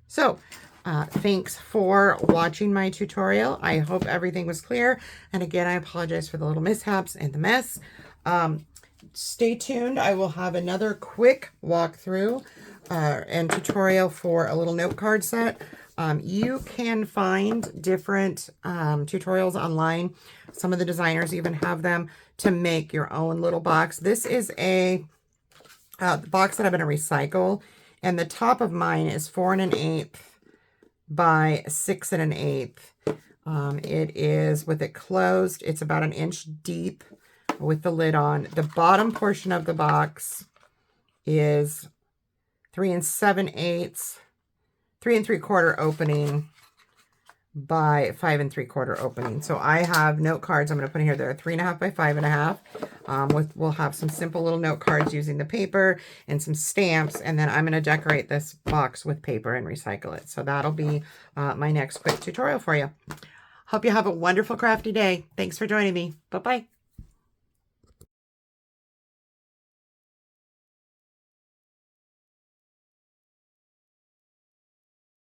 So thanks for watching my tutorial. I hope everything was clear. And again, I apologize for the little mishaps and the mess. Stay tuned. I will have another quick walkthrough and tutorial for a little note card set. You can find different tutorials online. Some of the designers even have them to make your own little box. This is a box that I'm going to recycle. And the top of mine is 4 1/8 by 6 1/8. It is, with it closed, it's about 1 inch deep with the lid on. The bottom portion of the box is 3 7/8. 3 3/4 opening by 5 3/4 opening. So I have note cards I'm going to put in here. They're 3.5 by 5.5. We'll have some simple little note cards using the paper and some stamps. And then I'm going to decorate this box with paper and recycle it. So that'll be my next quick tutorial for you. Hope you have a wonderful crafty day. Thanks for joining me. Bye-bye.